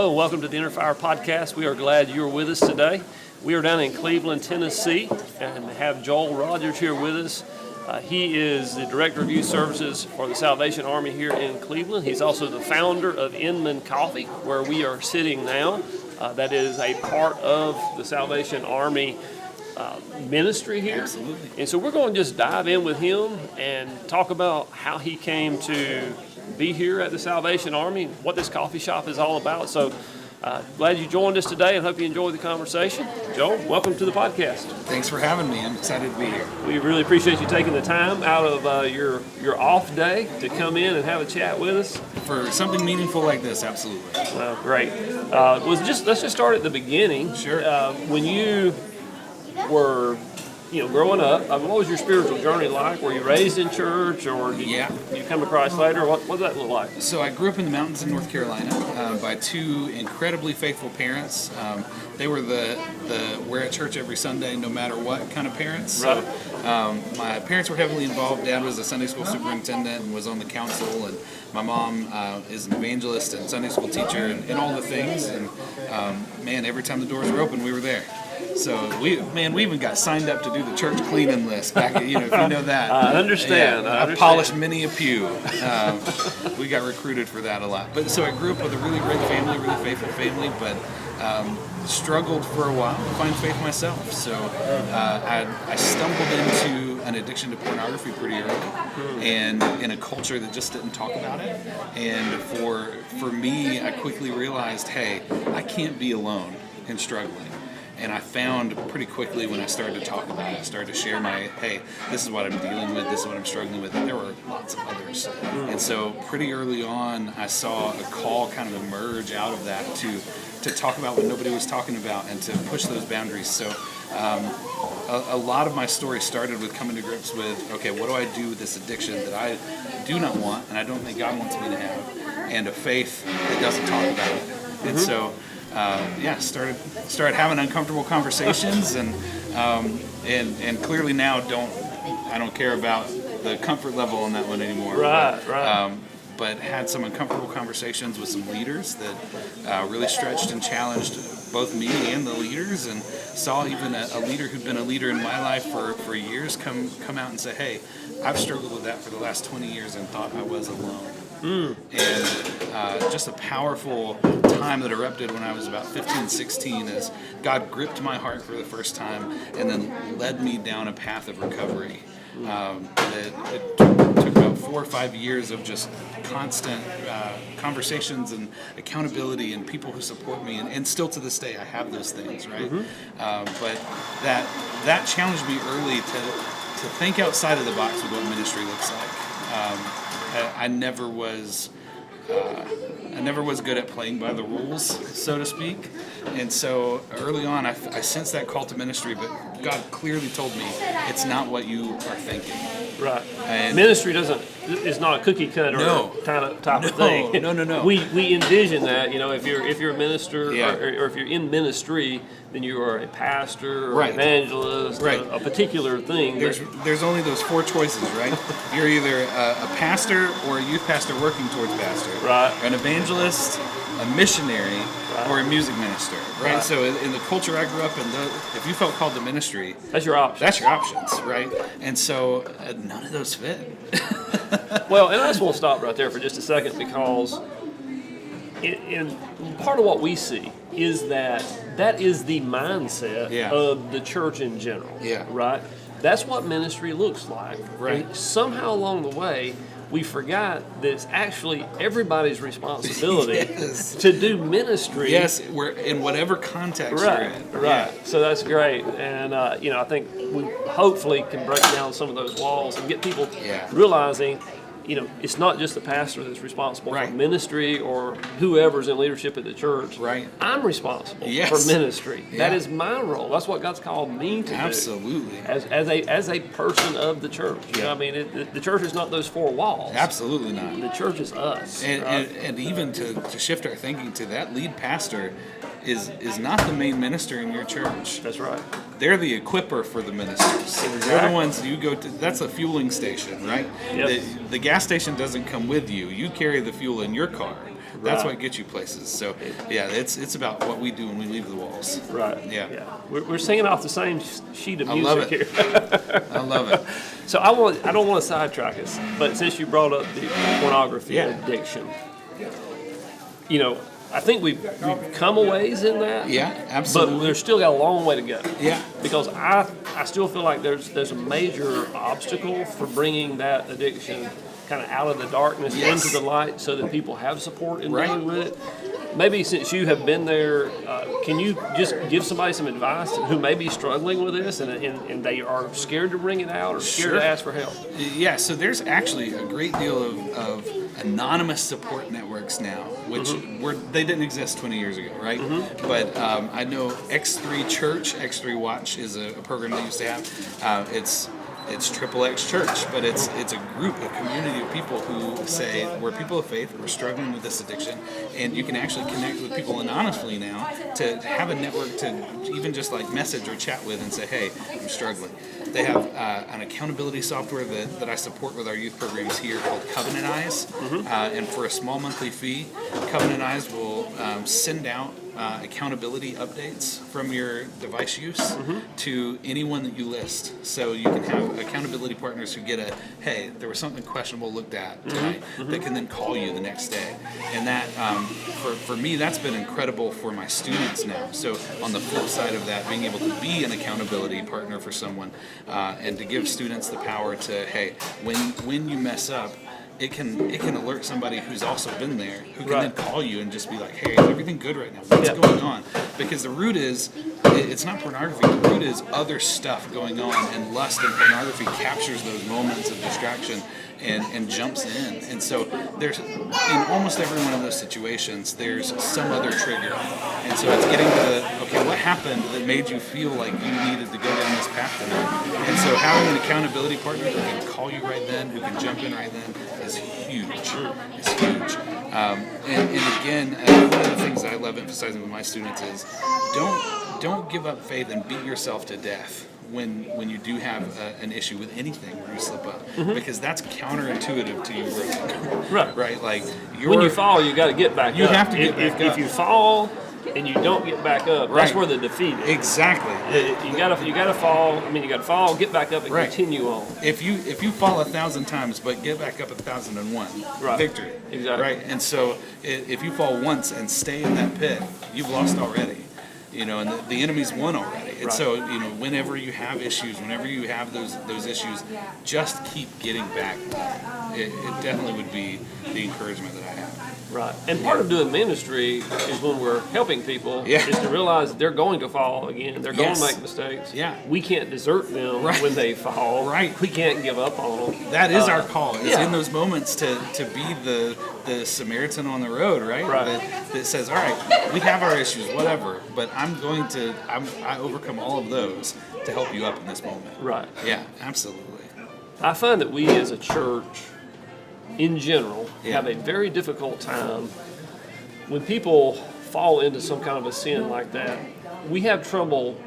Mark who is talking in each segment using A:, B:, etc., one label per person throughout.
A: Hello, and welcome to the Innerfire podcast. We are glad you're with us today. We are down in Cleveland, Tennessee, and have Joel Rogers here with us. He is the Director of Youth Services for the Salvation Army here in Cleveland. He's also the founder of Inman Coffee, where we are sitting now. That is a part of the Salvation Army ministry here.
B: Absolutely.
A: And so we're going to just dive in with him and talk about how he came to be here at the Salvation Army, what this coffee shop is all about. So glad you joined us today and hope you enjoyed the conversation. Joel, welcome to the podcast.
B: Thanks for having me. I'm excited to be here.
A: We really appreciate you taking the time out of your off day to come in and have a chat with us.
B: For something meaningful like this, absolutely.
A: Well, great. Let's just start at the beginning.
B: Sure.
A: When you were growing up, what was your spiritual journey like? Were you raised in church, or did you come to Christ later? What did that look like?
B: So I grew up in the mountains in North Carolina by two incredibly faithful parents. They were the we're at church every Sunday, no matter what kind of parents.
A: Right.
B: So my parents were heavily involved. Dad was a Sunday school superintendent and was on the council, and my mom is an evangelist and Sunday school teacher and all the things. And every time the doors were open, we were there. So we even got signed up to do the church cleaning list back. If you know that.
A: I understand.
B: Yeah, I polished many a pew. We got recruited for that a lot. But so I grew up with a really great family, really faithful family, but struggled for a while to find faith myself. So I stumbled into an addiction to pornography pretty early, and in a culture that just didn't talk about it. And for me, I quickly realized, hey, I can't be alone in struggling. And I found pretty quickly when I started to talk about it, started to share hey, this is what I'm dealing with, this is what I'm struggling with, and there were lots of others. And so pretty early on, I saw a call kind of emerge out of that to talk about what nobody was talking about and to push those boundaries. So a lot of my story started with coming to grips with, okay, what do I do with this addiction that I do not want and I don't think God wants me to have, and a faith that doesn't talk about it. And so started having uncomfortable conversations, and clearly now I don't care about the comfort level on that one anymore.
A: Right.
B: But had some uncomfortable conversations with some leaders that really stretched and challenged both me and the leaders, and saw even a leader who'd been a leader in my life for years come out and say, hey, I've struggled with that for the last 20 years and thought I was alone. And just a powerful time that erupted when I was about 15, 16 as God gripped my heart for the first time and then led me down a path of recovery. It took about 4 or 5 years of just constant conversations and accountability and people who support me, and still to this day I have those things, right? But that challenged me early to think outside of the box with what ministry looks like. I never was good at playing by the rules, so to speak. And so early on, I sensed that call to ministry, but God clearly told me it's not what you are thinking.
A: Right.
B: And
A: ministry is not a cookie cutter type of thing.
B: No.
A: We envision that, if you're a minister or if you're in ministry, then you are a pastor or an evangelist, a particular thing.
B: There's only those 4 choices, right? You're either a pastor or a youth pastor working towards pastor,
A: right?
B: An evangelist, a missionary, or a music minister, right? So in the culture I grew up in, if you felt called to ministry,
A: that's your option.
B: That's your options, right? And so none of those fit.
A: Well, and I just want to stop right there for just a second, because in part of what we see is that is the mindset of the church in general, right? That's what ministry looks like.
B: Right.
A: And somehow along the way, we forgot that it's actually everybody's responsibility to do ministry.
B: Yes, we're in whatever context you're in.
A: Right. Yeah. So that's great, and I think we hopefully can break down some of those walls and get people realizing, it's not just the pastor that's responsible for ministry or whoever's in leadership at the church.
B: Right.
A: I'm responsible for ministry. Yeah. That is my role. That's what God's called me to do.
B: Absolutely.
A: As a person of the church.
B: Yeah.
A: The church is not those 4 walls.
B: Absolutely not.
A: The church is us.
B: And even to shift our thinking to that, lead pastor is not the main minister in your church.
A: That's right.
B: They're the equipper for the ministers. Exactly. They're the ones you go to. That's a fueling station, right?
A: Yep.
B: The gas station doesn't come with you. You carry the fuel in your car. That's what gets you places. So yeah, it's about what we do when we leave the walls.
A: Right.
B: Yeah.
A: We're singing off the same sheet of
B: I love
A: music
B: it.
A: here.
B: I love it.
A: So I don't want to sidetrack us, but since you brought up the pornography addiction, you know, I think we've come a ways in that.
B: Yeah, absolutely.
A: But we've still got a long way to go.
B: Yeah.
A: Because I still feel like there's a major obstacle for bringing that addiction kind of out of the darkness into the light, so that people have support in dealing with it. Maybe since you have been there, can you just give somebody some advice who may be struggling with this and they are scared to bring it out or scared to ask for help?
B: Yeah, so there's actually a great deal of anonymous support networks now, which they didn't exist 20 years ago, right? But I know X3 Church, X3 Watch is a program they used to have. It's Triple X Church, but it's a group, a community of people who say we're people of faith, we're struggling with this addiction, and you can actually connect with people anonymously now to have a network to even just like message or chat with and say, hey, I'm struggling. They have an accountability software that I support with our youth programs here called Covenant Eyes, and for a small monthly fee, Covenant Eyes will send out accountability updates from your device use to anyone that you list. So you can have accountability partners who get hey, there was something questionable looked at tonight, that can then call you the next day. And that, for me, that's been incredible for my students now. So on the flip side of that, being able to be an accountability partner for someone and to give students the power to, hey, when you mess up, it can alert somebody who's also been there, who can then call you and just be like, hey, is everything good right now? What's going on? Because the root is, it's not pornography, the root is other stuff going on, and lust and pornography captures those moments of distraction and jumps in. And so there's, in almost every one of those situations, there's some other trigger. And so it's getting to okay, what happened that made you feel like you needed to go down this path tonight? And so having an accountability partner who can call you right then, who can jump in right then, is huge. It's huge. And again, one of the things that I love emphasizing with my students is don't give up faith and beat yourself to death when you do have an issue with anything where you slip up, because that's counterintuitive to you. Right? Like
A: when you fall, you got to get back up.
B: You have to get back up.
A: If you fall and you don't get back up, that's where the defeat is.
B: Exactly.
A: You gotta fall. I mean, you gotta fall, get back up, and continue on.
B: If you fall 1,000 times, but get back up 1,001, victory.
A: Exactly.
B: Right. And so if you fall once and stay in that pit, you've lost already. You know, and the enemy's won already. And so, you know, whenever you have issues, whenever you have those issues, just keep getting back. It definitely would be the encouragement that I have.
A: Right. And part of doing ministry is when we're helping people is to realize that they're going to fall again. They're going to make mistakes.
B: Yeah.
A: We can't desert them when they fall.
B: Right.
A: We can't give up on them.
B: That is our call. Is in those moments to be the Samaritan on the road, right? That says, all right, we have our issues, whatever, but I overcome all of those to help you up in this moment.
A: Right.
B: Yeah, absolutely.
A: I find that we as a church, in general, have a very difficult time when people fall into some kind of a sin like that. We have trouble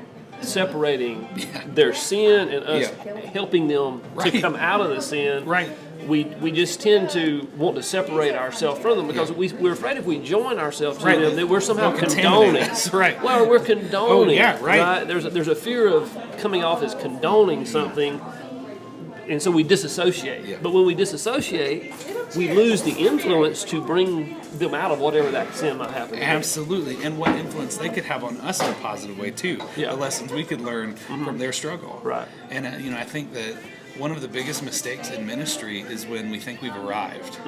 A: separating their sin and us helping them to come out of the sin.
B: Right.
A: We just tend to want to separate ourselves from them because we're afraid if we join ourselves to them that we're somehow condoning.
B: Right.
A: Well, we're condoning.
B: Oh, yeah, right.
A: There's a fear of coming off as condoning something. And so we disassociate. Yeah. But when we disassociate, we lose the influence to bring them out of whatever that sin might happen.
B: Absolutely. And what influence they could have on us in a positive way, too.
A: Yeah.
B: The lessons we could learn from their struggle.
A: Right.
B: And, I think that one of the biggest mistakes in ministry is when we think we've arrived.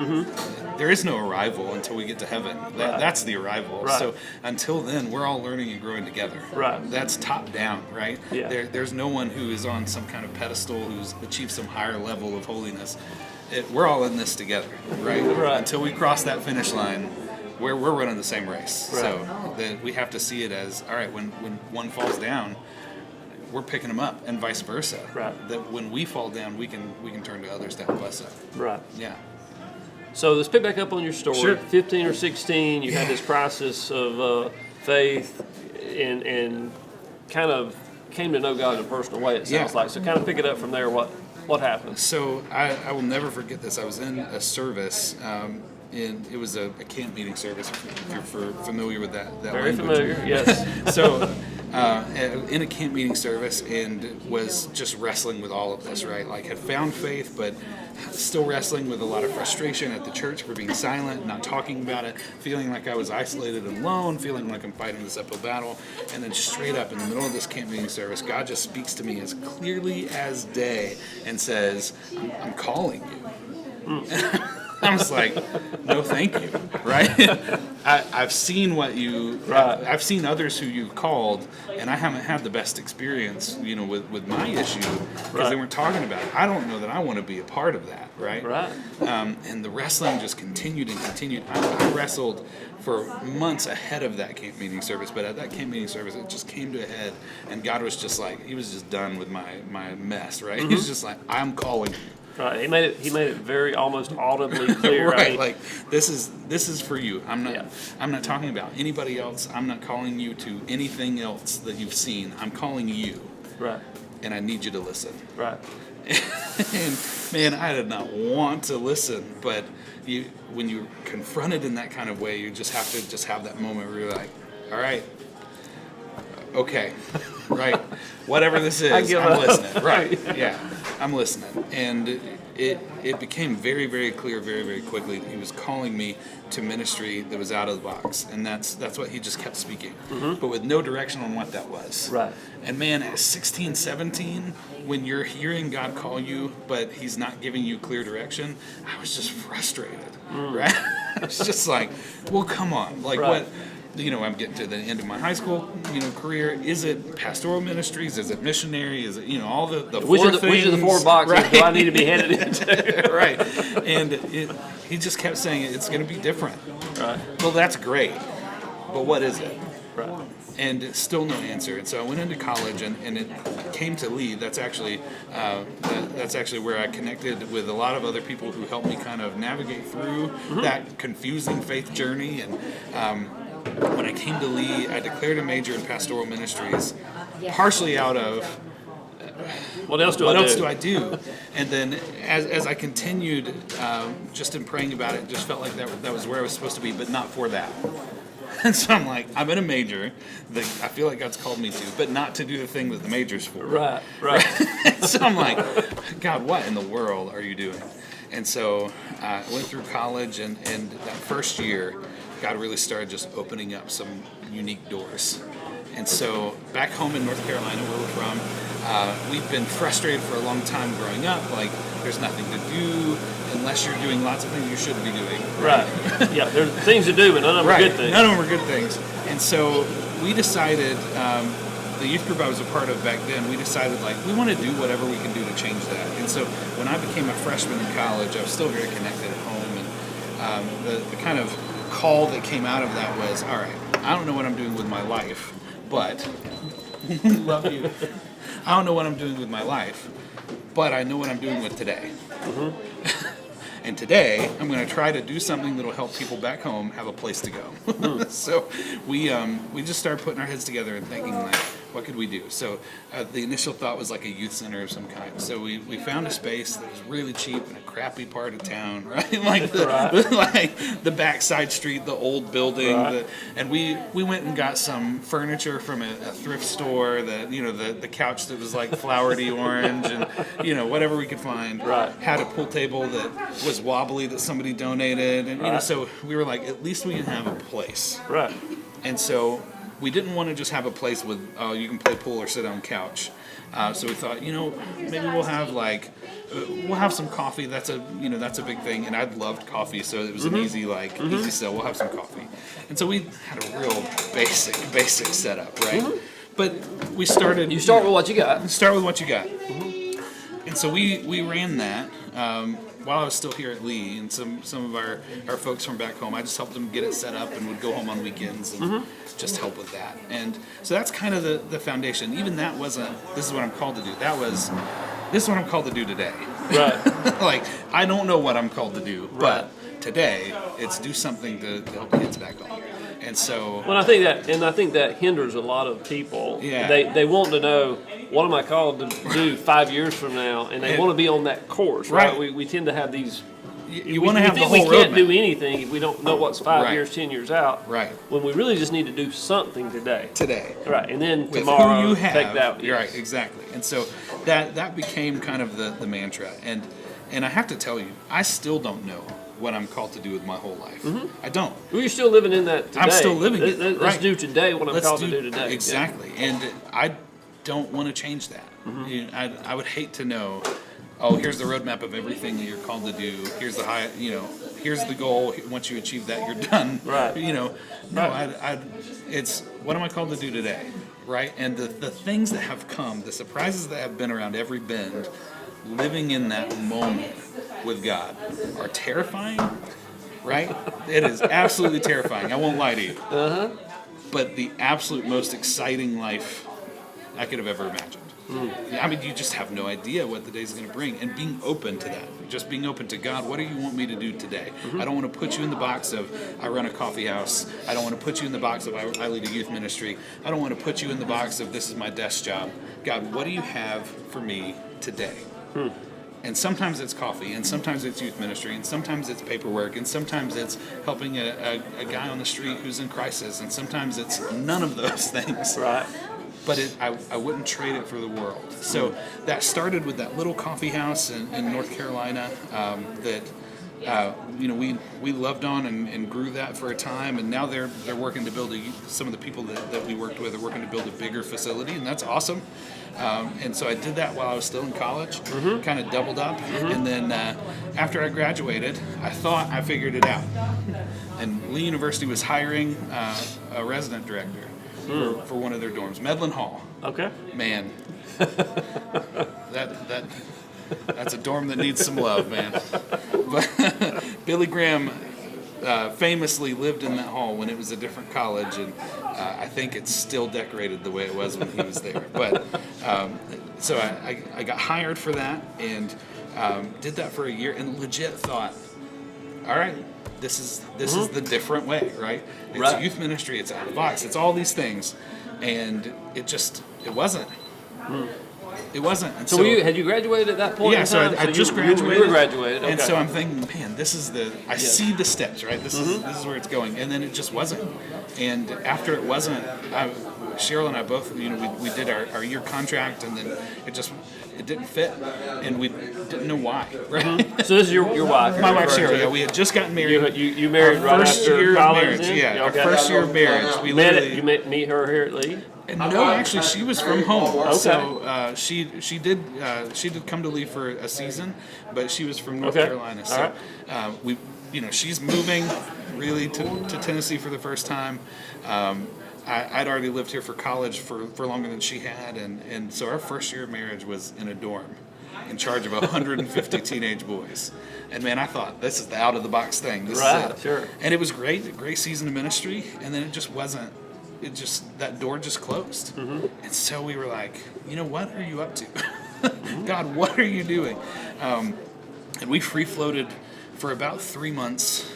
B: There is no arrival until we get to heaven. That's the arrival.
A: Right.
B: So until then, we're all learning and growing together.
A: Right.
B: That's top down, right?
A: Yeah.
B: There's no one who is on some kind of pedestal who's achieved some higher level of holiness. We're all in this together, right? Until we cross that finish line, we're running the same race.
A: Right.
B: So that we have to see it as, all right, when one falls down, we're picking them up, and vice versa.
A: Right.
B: That when we fall down, we can turn to others to help us up.
A: Right.
B: Yeah.
A: So let's pick back up on your story.
B: Sure.
A: 15 or 16, you had this crisis of faith and kind of came to know God in a personal way, it sounds like. So kind of pick it up from there. What happened?
B: So I will never forget this. I was in a service. it was a camp meeting service, if you're familiar with that
A: Very
B: language.
A: familiar, yes.
B: So in a camp meeting service, and was just wrestling with all of this, right? Like, had found faith, but still wrestling with a lot of frustration at the church for being silent, not talking about it, feeling like I was isolated and alone, feeling like I'm fighting this uphill battle. And then straight up in the middle of this camp meeting service, God just speaks to me as clearly as day and says, I'm calling you. I was like, no, thank you, right? I've seen what you, I've seen others who you've called, and I haven't had the best experience, with my issue, because they weren't talking about it. I don't know that I want to be a part of that, right? And the wrestling just continued and continued. I wrestled for months ahead of that camp meeting service, but at that camp meeting service, it just came to a head, and God was just like, he was just done with my mess, right? He was just like, I'm calling you.
A: Right, he made it very almost audibly clear.
B: Right,
A: I mean,
B: like this is for you. I'm not talking about anybody else. I'm not calling you to anything else that you've seen. I'm calling you.
A: Right.
B: And I need you to listen.
A: Right.
B: And man, I did not want to listen, but when you're confronted in that kind of way, you just have to have that moment where you're like, all right, okay, right, whatever this is, I'm listening. Right, yeah. I'm listening, and it became very, very clear, very, very quickly that he was calling me to ministry that was out of the box, and that's what he just kept speaking, but with no direction on what that was.
A: Right.
B: And man, at 16, 17, when you're hearing God call you, but he's not giving you clear direction, I was just frustrated, right? I was just like, well, come on, like what? I'm getting to the end of my high school, career. Is it pastoral ministries? Is it missionary? Is it, all the
A: which
B: four
A: are the,
B: things?
A: Which are the four boxes do I need to be headed into?
B: Right. And he just kept saying it's going to be different.
A: Right.
B: Well, that's great. But what is it?
A: Right.
B: And still no answer. And so I went into college, and it came to lead. That's actually where I connected with a lot of other people who helped me kind of navigate through that confusing faith journey. And when I came to Lee, I declared a major in pastoral ministries, partially out of
A: what else do I do?
B: And then as I continued, just in praying about it, just felt like that was where I was supposed to be, but not for that. And so I'm like, I'm in a major that I feel like God's called me to, but not to do the thing that the major's for.
A: Right.
B: So I'm like, God, what in the world are you doing? And so I went through college, and that first year, God really started just opening up some unique doors. And so back home in North Carolina, where we're from, we've been frustrated for a long time growing up. Like, there's nothing to do unless you're doing lots of things you shouldn't be doing.
A: Right. Yeah, there's things to do, but none of them are good things.
B: None of them are good things. And so we decided, the youth group I was a part of back then, we decided, like, we want to do whatever we can do to change that. And so when I became a freshman in college, I was still very connected at home. And the kind of call that came out of that was, all right, I don't know what I'm doing with my life, but love you. I don't know what I'm doing with my life, but I know what I'm doing with today. And today, I'm going to try to do something that'll help people back home have a place to go. So we just started putting our heads together and thinking, like, what could we do? So the initial thought was like a youth center of some kind. So we found a space that was really cheap in a crappy part of town, right? Like the backside street, the old building.
A: Right.
B: And we went and got some furniture from a thrift store, the couch that was like flowery orange, and whatever we could find.
A: Right.
B: Had a pool table that was wobbly that somebody donated, and so we were like, at least we can have a place.
A: Right.
B: And so we didn't want to just have a place with you can play pool or sit on couch. So we thought, maybe we'll have some coffee. That's a big thing, and I'd loved coffee, so it was an easy sell. We'll have some coffee. And so we had a real basic setup, right? But we started.
A: You start with what you got.
B: Start with what you got. And so we ran that while I was still here at Lee, and some of our folks from back home, I just helped them get it set up and would go home on weekends and just help with that. And so that's kind of the foundation. Even that wasn't, this is what I'm called to do. This is what I'm called to do today.
A: Right.
B: Like, I don't know what I'm called to do,
A: Right.
B: but today it's do something to help kids back home. And so,
A: well, I think that hinders a lot of people.
B: Yeah.
A: They want to know, what am I called to do 5 years from now, and they want to be on that course, right?
B: Right.
A: We tend to have these
B: you want to have the
A: think
B: whole
A: we can't
B: roadmap.
A: do anything if we don't know what's 5
B: Right.
A: years, 10 years out.
B: Right.
A: When we really just need to do something today.
B: Today.
A: Right, and then
B: With
A: tomorrow
B: who you have.
A: take that.
B: You're right, exactly. And so that became kind of the mantra. And I have to tell you, I still don't know what I'm called to do with my whole life. I don't.
A: Well, you're still living in that today.
B: I'm still living it,
A: Let's
B: right.
A: do today what I'm called to do today.
B: Exactly. And I don't want to change that. You know, I would hate to know, oh, here's the roadmap of everything that you're called to do. Here's the here's the goal. Once you achieve that, you're done.
A: Right.
B: No, it's what am I called to do today? Right. And the things that have come, the surprises that have been around every bend, living in that moment with God are terrifying. Right? It is absolutely terrifying. I won't lie to you. But the absolute most exciting life I could have ever imagined. I mean, you just have no idea what the day's going to bring. And being open to that, just being open to God, what do you want me to do today? I don't want to put you in the box of, I run a coffee house. I don't want to put you in the box of, I lead a youth ministry. I don't want to put you in the box of, this is my desk job. God, what do you have for me today? And sometimes it's coffee, and sometimes it's youth ministry, and sometimes it's paperwork, and sometimes it's helping a guy on the street who's in crisis, and sometimes it's none of those things.
A: Right.
B: But I wouldn't trade it for the world. So that started with that little coffee house in North Carolina we loved on and grew that for a time, and now they're working to build some of the people that we worked with are working to build a bigger facility, and that's awesome. And so I did that while I was still in college, kind of doubled up, and then after I graduated, I thought I figured it out. And Lee University was hiring a resident director for one of their dorms, Medlin Hall.
A: Okay.
B: Man, that's a dorm that needs some love, man. But Billy Graham famously lived in that hall when it was a different college, and I think it's still decorated the way it was when he was there. But so I got hired for that and did that for a year, and legit thought, all right, this is the different way, right? It's youth ministry, it's out of the box, it's all these things, and it wasn't. It wasn't. And
A: So had you graduated at that point?
B: Yeah,
A: in
B: so
A: time?
B: I just graduated.
A: You were graduated, okay.
B: And so I'm thinking, man, this is I see the steps, right? This is where it's going. And then it just wasn't. And after it wasn't, Cheryl and I both, we did our year contract, and then it didn't fit, and we didn't know why, right?
A: So this is your wife?
B: My wife Cheryl, yeah, we had just gotten married.
A: You married right
B: first
A: after
B: year
A: college?
B: of marriage,
A: Then?
B: yeah. Our
A: Okay.
B: first year of marriage. We literally
A: meet her here at Lee?
B: No, actually, she was from home.
A: Okay.
B: So she did come to Lee for a season, but she was from North Carolina. So she's moving really to Tennessee for the first time. I'd already lived here for college for longer than she had, and so our first year of marriage was in a dorm, in charge of 150 teenage boys. And man, I thought, this is the out of the box thing. This is it.
A: Sure.
B: And it was great, a great season of ministry, and then it just wasn't. That door just closed. And so we were like, what are you up to? God, what are you doing? And we free floated for about 3 months.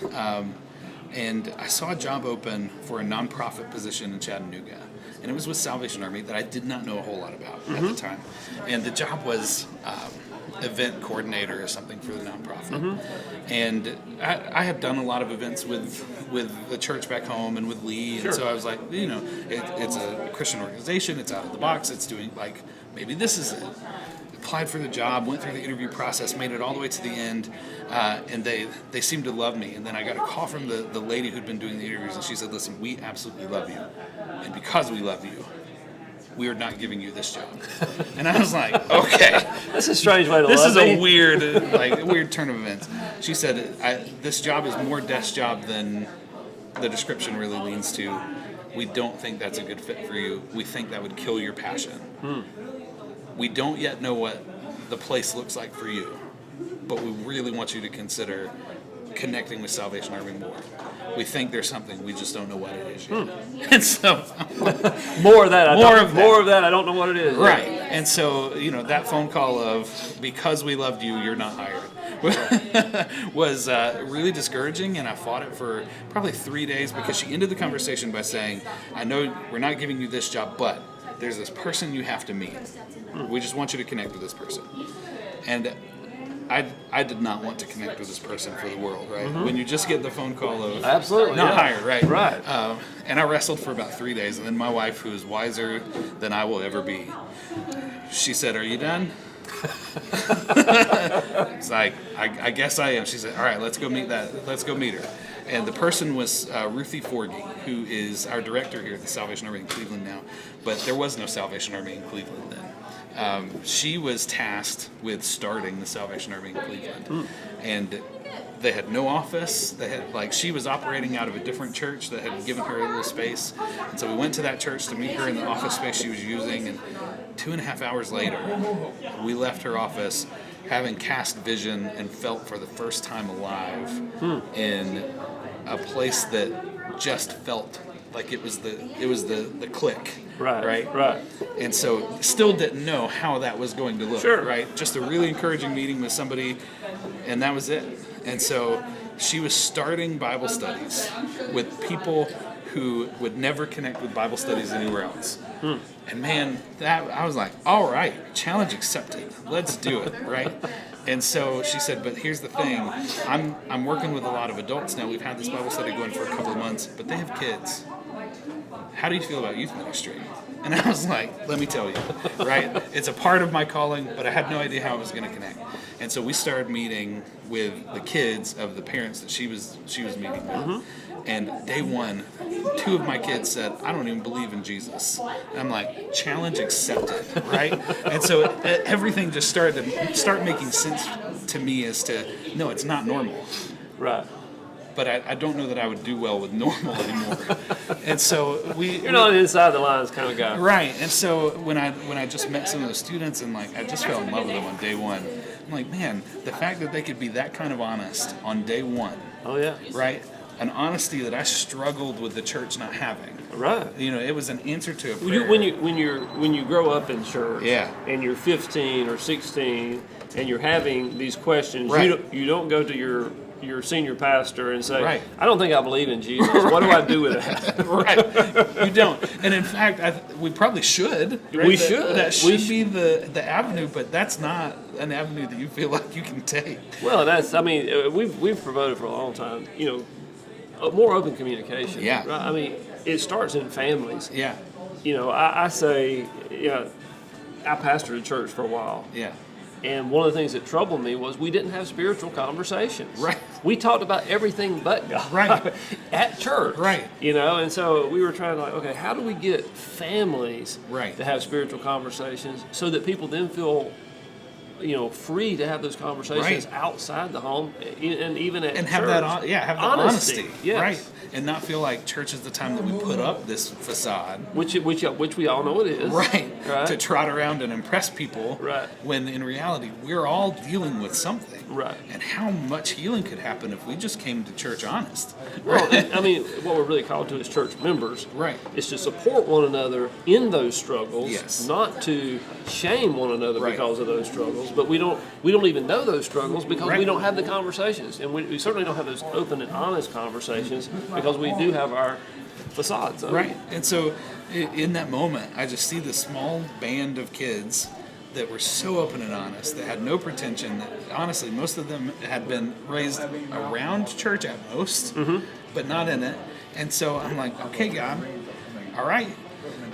B: And I saw a job open for a nonprofit position in Chattanooga. And it was with Salvation Army that I did not know a whole lot about at the time. And the job was event coordinator or something for the nonprofit. And I had done a lot of events with the church back home and with Lee. And so I was like, it's a Christian organization. It's out of the box. It's doing maybe this is it. Applied for the job, went through the interview process, made it all the way to the end, and they seemed to love me. And then I got a call from the lady who'd been doing the interviews, and she said, listen, we absolutely love you. And because we love you, we are not giving you this job. And I was like, okay.
A: That's a strange way to
B: This
A: love
B: is
A: me.
B: a weird turn of events. She said, this job is more desk job than the description really leans to. We don't think that's a good fit for you. We think that would kill your passion. We don't yet know what the place looks like for you, but we really want you to consider connecting with Salvation Army more. We think there's something, we just don't know what it is yet. And so
A: More of that.
B: More of that.
A: I don't know what it is.
B: right. And so, that phone call of, because we loved you, you're not hired, was really discouraging, and I fought it for probably 3 days, because she ended the conversation by saying, I know we're not giving you this job, but there's this person you have to meet. We just want you to connect with this person. And I did not want to connect with this person for the world, right? When you just get the phone call of
A: Absolutely,
B: not
A: yeah.
B: hired, right?
A: Right.
B: And I wrestled for about 3 days, and then my wife, who is wiser than I will ever be, she said, "Are you done?" It's like, I guess I am. She said, "All right, let's go meet her." And the person was Ruthie Forgy, who is our director here at the Salvation Army in Cleveland now. But there was no Salvation Army in Cleveland then. She was tasked with starting the Salvation Army in Cleveland. And they had no office. They had she was operating out of a different church that had given her a little space. And so we went to that church to meet her in the office space she was using. And 2.5 hours later, we left her office having cast vision and felt for the first time alive in a place that just felt like it was the click. Right. And so still didn't know how that was going to look.
A: Sure.
B: Right. Just a really encouraging meeting with somebody, and that was it. And so she was starting Bible studies with people who would never connect with Bible studies anywhere else. And man, that I was like, all right, challenge accepted. Let's do it, right? And so she said, but here's the thing, I'm working with a lot of adults now. We've had this Bible study going for a couple of months, but they have kids. How do you feel about youth ministry? And I was like, let me tell you, right? It's a part of my calling, but I had no idea how I was going to connect. And so we started meeting with the kids of the parents that she was meeting with. And day one, 2 of my kids said, "I don't even believe in Jesus." And I'm like, challenge accepted, right? And so everything just started to making sense to me as to, no, it's not normal.
A: Right.
B: But I don't know that I would do well with normal anymore. And so
A: You're not an inside the lines kind of guy.
B: Right. And so when I just met some of the students and I just fell in love with them on day one, I'm like, man, the fact that they could be that kind of honest on day one.
A: Oh yeah.
B: Right. An honesty that I struggled with the church not having.
A: Right.
B: It was an answer to a prayer.
A: When you grow up in church,
B: Yeah.
A: and you're 15 or 16, and you're having these questions,
B: Right.
A: you don't go to your senior pastor and say,
B: Right.
A: "I don't think I believe in Jesus. What do I do with that?"
B: Right. You don't. And in fact, we probably should. Right?
A: We should.
B: That should be the avenue, but that's not an avenue that you feel like you can take.
A: Well, we've promoted for a long time. More open communication.
B: Yeah.
A: Right? I mean, it starts in families.
B: Yeah.
A: I say, I pastored a church for a while.
B: Yeah.
A: And one of the things that troubled me was we didn't have spiritual conversations.
B: Right.
A: We talked about everything but God.
B: Right.
A: At church.
B: Right.
A: And so we were trying to okay, how do we get families
B: Right.
A: to have spiritual conversations so that people then feel free to have those conversations
B: Right.
A: outside the home and even at
B: And
A: church.
B: have that honesty.
A: Yes.
B: Right. And not feel like church is the time that we put up this facade.
A: Which we all know it is.
B: Right.
A: Right.
B: To trot around and impress people.
A: Right.
B: When in reality, we're all dealing with something.
A: Right.
B: And how much healing could happen if we just came to church honest.
A: Well, what we're really called to as church members
B: Right.
A: is to support one another in those struggles,
B: Yes.
A: not to shame one another
B: Right.
A: because of those struggles. But we don't even know those struggles because
B: Right.
A: we don't have the conversations, and we certainly don't have those open and honest conversations because we do have our facades up.
B: Right. And so in that moment, I just see this small band of kids that were so open and honest, that had no pretension, that honestly, most of them had been raised around church at most, but not in it. And so I'm like, okay, God, all right.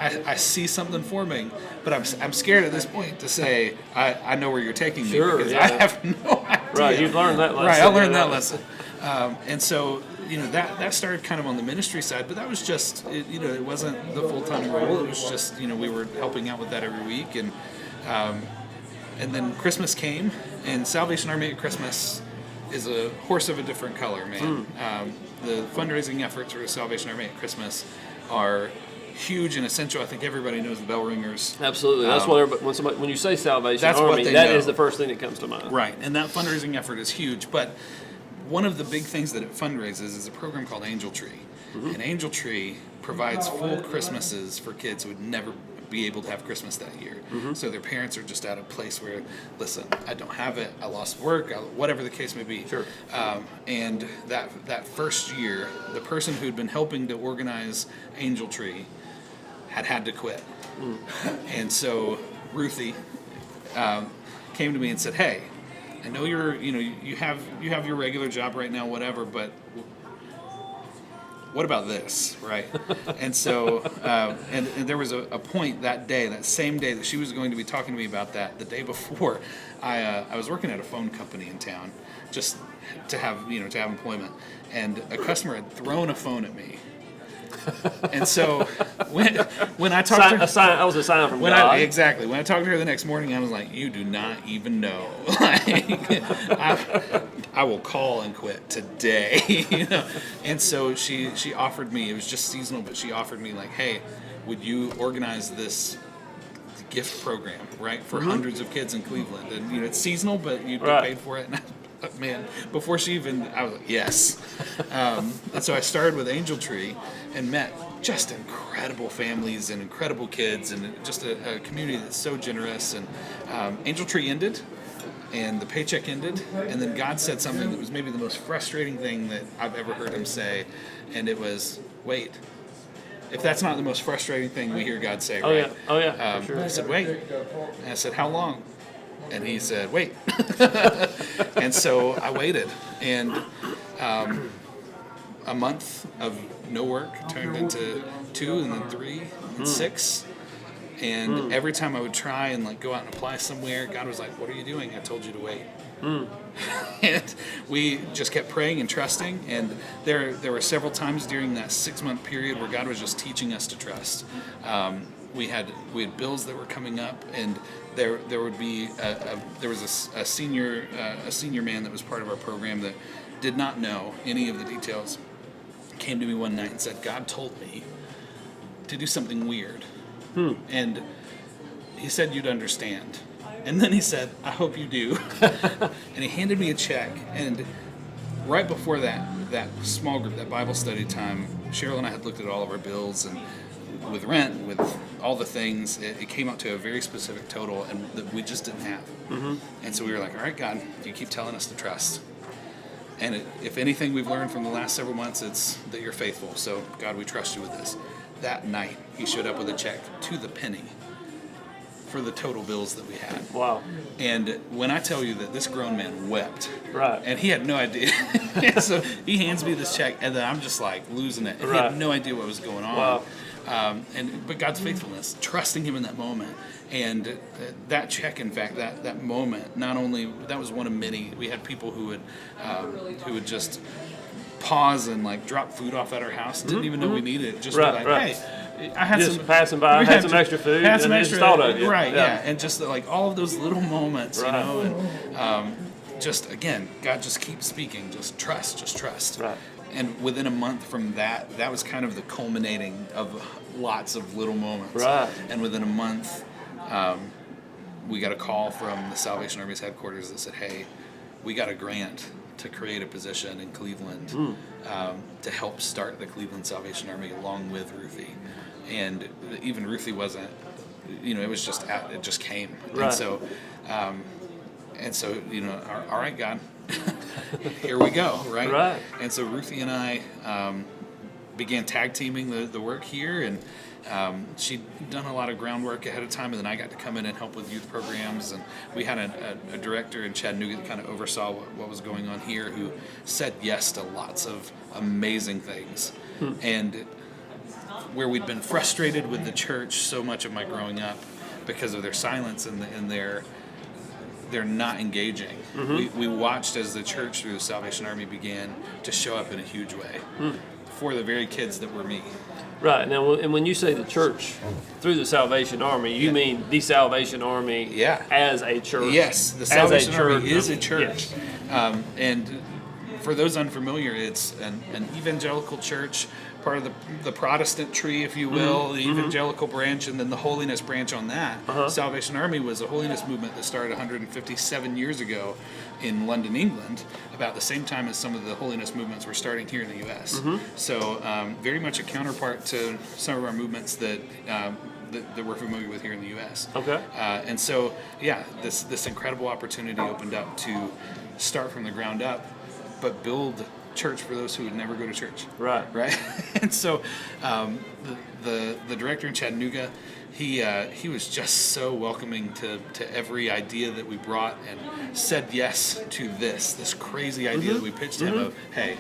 B: I see something forming, but I'm scared at this point to say, I know where you're taking me because I have no idea.
A: Right, you've learned that lesson.
B: Right, I learned that lesson. And so, that started kind of on the ministry side, but that was just, it wasn't the full-time role. It was just, we were helping out with that every week. And then Christmas came, and Salvation Army at Christmas is a horse of a different color, man. The fundraising efforts for Salvation Army at Christmas are huge and essential. I think everybody knows the bell ringers.
A: Absolutely. That's when you say Salvation
B: That's what
A: Army,
B: they
A: that
B: know.
A: is the first thing that comes to mind.
B: Right, and that fundraising effort is huge. But one of the big things that it fundraises is a program called Angel Tree. And Angel Tree provides full Christmases for kids who would never be able to have Christmas that year. So their parents are just at a place where, listen, I don't have it, I lost work, whatever the case may be.
A: Sure.
B: And that first year, the person who'd been helping to organize Angel Tree had to quit. And so Ruthie came to me and said, hey, I know you have your regular job right now, whatever, but what about this, right? And so, and there was a point that day, that same day that she was going to be talking to me about that, the day before, I was working at a phone company in town, just to have employment, and a customer had thrown a phone at me. And so when I talked to her,
A: that was a sign from God.
B: Exactly. When I talked to her the next morning, I was like, "You do not even know. Like, I will call and quit today." And so she offered me. It was just seasonal, but she offered me like, "Hey, would you organize this gift program, right, for hundreds of kids in Cleveland? And it's seasonal, but you'd get paid for it." And man, before she even, I was like, yes. And so I started with Angel Tree and met just incredible families and incredible kids and just a community that's so generous. And Angel Tree ended, and the paycheck ended, and then God said something that was maybe the most frustrating thing that I've ever heard him say, and it was, wait. If that's not the most frustrating thing we hear God say, right?
A: Oh yeah. Sure.
B: He said, wait. And I said, how long? And he said, wait. And so I waited. And a month of no work turned into 2 and then 3 and 6. And every time I would try and like go out and apply somewhere, God was like, what are you doing? I told you to wait. And we just kept praying and trusting. And there were several times during that 6-month period where God was just teaching us to trust. We had bills that were coming up, and there would be there was a senior man that was part of our program that did not know any of the details. Came to me one night and said, God told me to do something weird, and he said you'd understand. And then he said, I hope you do. And he handed me a check, and right before that small group, that Bible study time, Cheryl and I had looked at all of our bills, and with rent, with all the things, it came up to a very specific total, and that we just didn't have. And so we were like, all right, God, you keep telling us to trust. And if anything we've learned from the last several months, it's that you're faithful. So, God, we trust you with this. That night, he showed up with a check to the penny for the total bills that we had.
A: Wow.
B: And when I tell you that this grown man wept,
A: right,
B: and he had no idea. So he hands me this check, and then I'm just like losing it. And he had no idea what was going on.
A: Wow.
B: But God's faithfulness, trusting him in that moment. And that check, in fact, that moment, not only, that was one of many. We had people who would just pause and like drop food off at our house, didn't even know we needed it, just like, hey, I had
A: just passing by, had some extra food,
B: had some
A: and
B: extra,
A: thought of you.
B: Right, yeah. And just like all of those little moments, and just again, God just keeps speaking, just trust.
A: Right.
B: And within a month from that was kind of the culminating of lots of little moments.
A: Right.
B: And within a month, we got a call from the Salvation Army's headquarters that said, hey, we got a grant to create a position in Cleveland to help start the Cleveland Salvation Army along with Ruthie. And even Ruthie wasn't, it was just, it just came.
A: Right.
B: And so, all right, God, here we go, right?
A: Right.
B: And so Ruthie and I began tag teaming the work here, and she'd done a lot of groundwork ahead of time, and then I got to come in and help with youth programs, and we had a director in Chattanooga that kind of oversaw what was going on here, who said yes to lots of amazing things. And where we'd been frustrated with the church so much of my growing up because of their silence and they're not engaging. We watched as the church through the Salvation Army began to show up in a huge way for the very kids that were me.
A: Right. Now, and when you say the church through the Salvation Army, you mean the Salvation Army as a church?
B: Yes, the Salvation Army is a church.
A: Yes.
B: And for those unfamiliar, it's an evangelical church, part of the Protestant tree, if you will, the evangelical branch, and then the holiness branch on that. Salvation Army was a holiness movement that started 157 years ago in London, England, about the same time as some of the holiness movements were starting here in the U.S. So very much a counterpart to some of our movements that we're familiar with here in the U.S.
A: Okay.
B: And so, this incredible opportunity opened up to start from the ground up, but build church for those who would never go to church.
A: Right.
B: And so the director in Chattanooga he was just so welcoming to every idea that we brought, and said yes to this crazy idea that we pitched to him of, hey,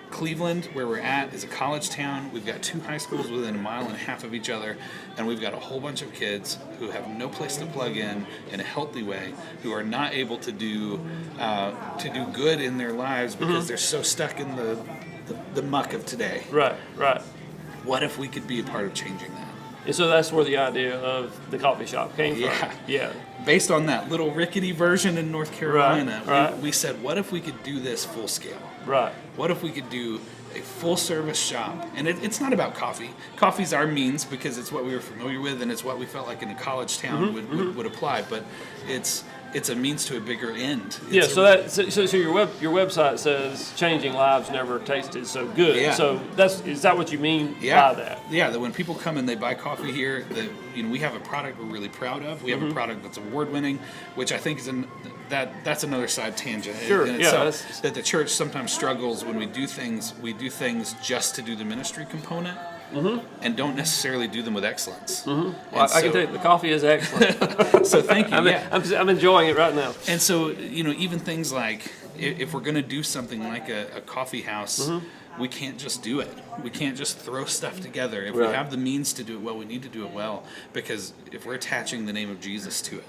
B: Cleveland, where we're at, is a college town. We've got 2 high schools within 1.5 miles of each other, and we've got a whole bunch of kids who have no place to plug in a healthy way, who are not able to do good in their lives because they're so stuck in the muck of today.
A: Right.
B: What if we could be a part of changing that?
A: And so that's where the idea of the coffee shop came from. Yeah.
B: Based on that little rickety version in North Carolina,
A: Right.
B: We said, what if we could do this full scale?
A: Right.
B: What if we could do a full service shop? And it's not about coffee. Coffee's our means because it's what we were familiar with, and it's what we felt like in a college town would apply. But it's a means to a bigger end.
A: Yeah, so your website says changing lives never tasted so good.
B: Yeah.
A: So is that what you mean by that?
B: Yeah, that when people come and they buy coffee here, that we have a product we're really proud of. We have a product that's award winning, which I think is that's another side tangent in itself. That the church sometimes struggles when we do things just to do the ministry component. And don't necessarily do them with excellence.
A: Well, I can tell you, the coffee is excellent.
B: So thank you.
A: I'm enjoying it right now.
B: And so, even things like if we're going to do something like a coffee house, we can't just do it. We can't just throw stuff together. If we have the means to do it well, we need to do it well, because if we're attaching the name of Jesus to it,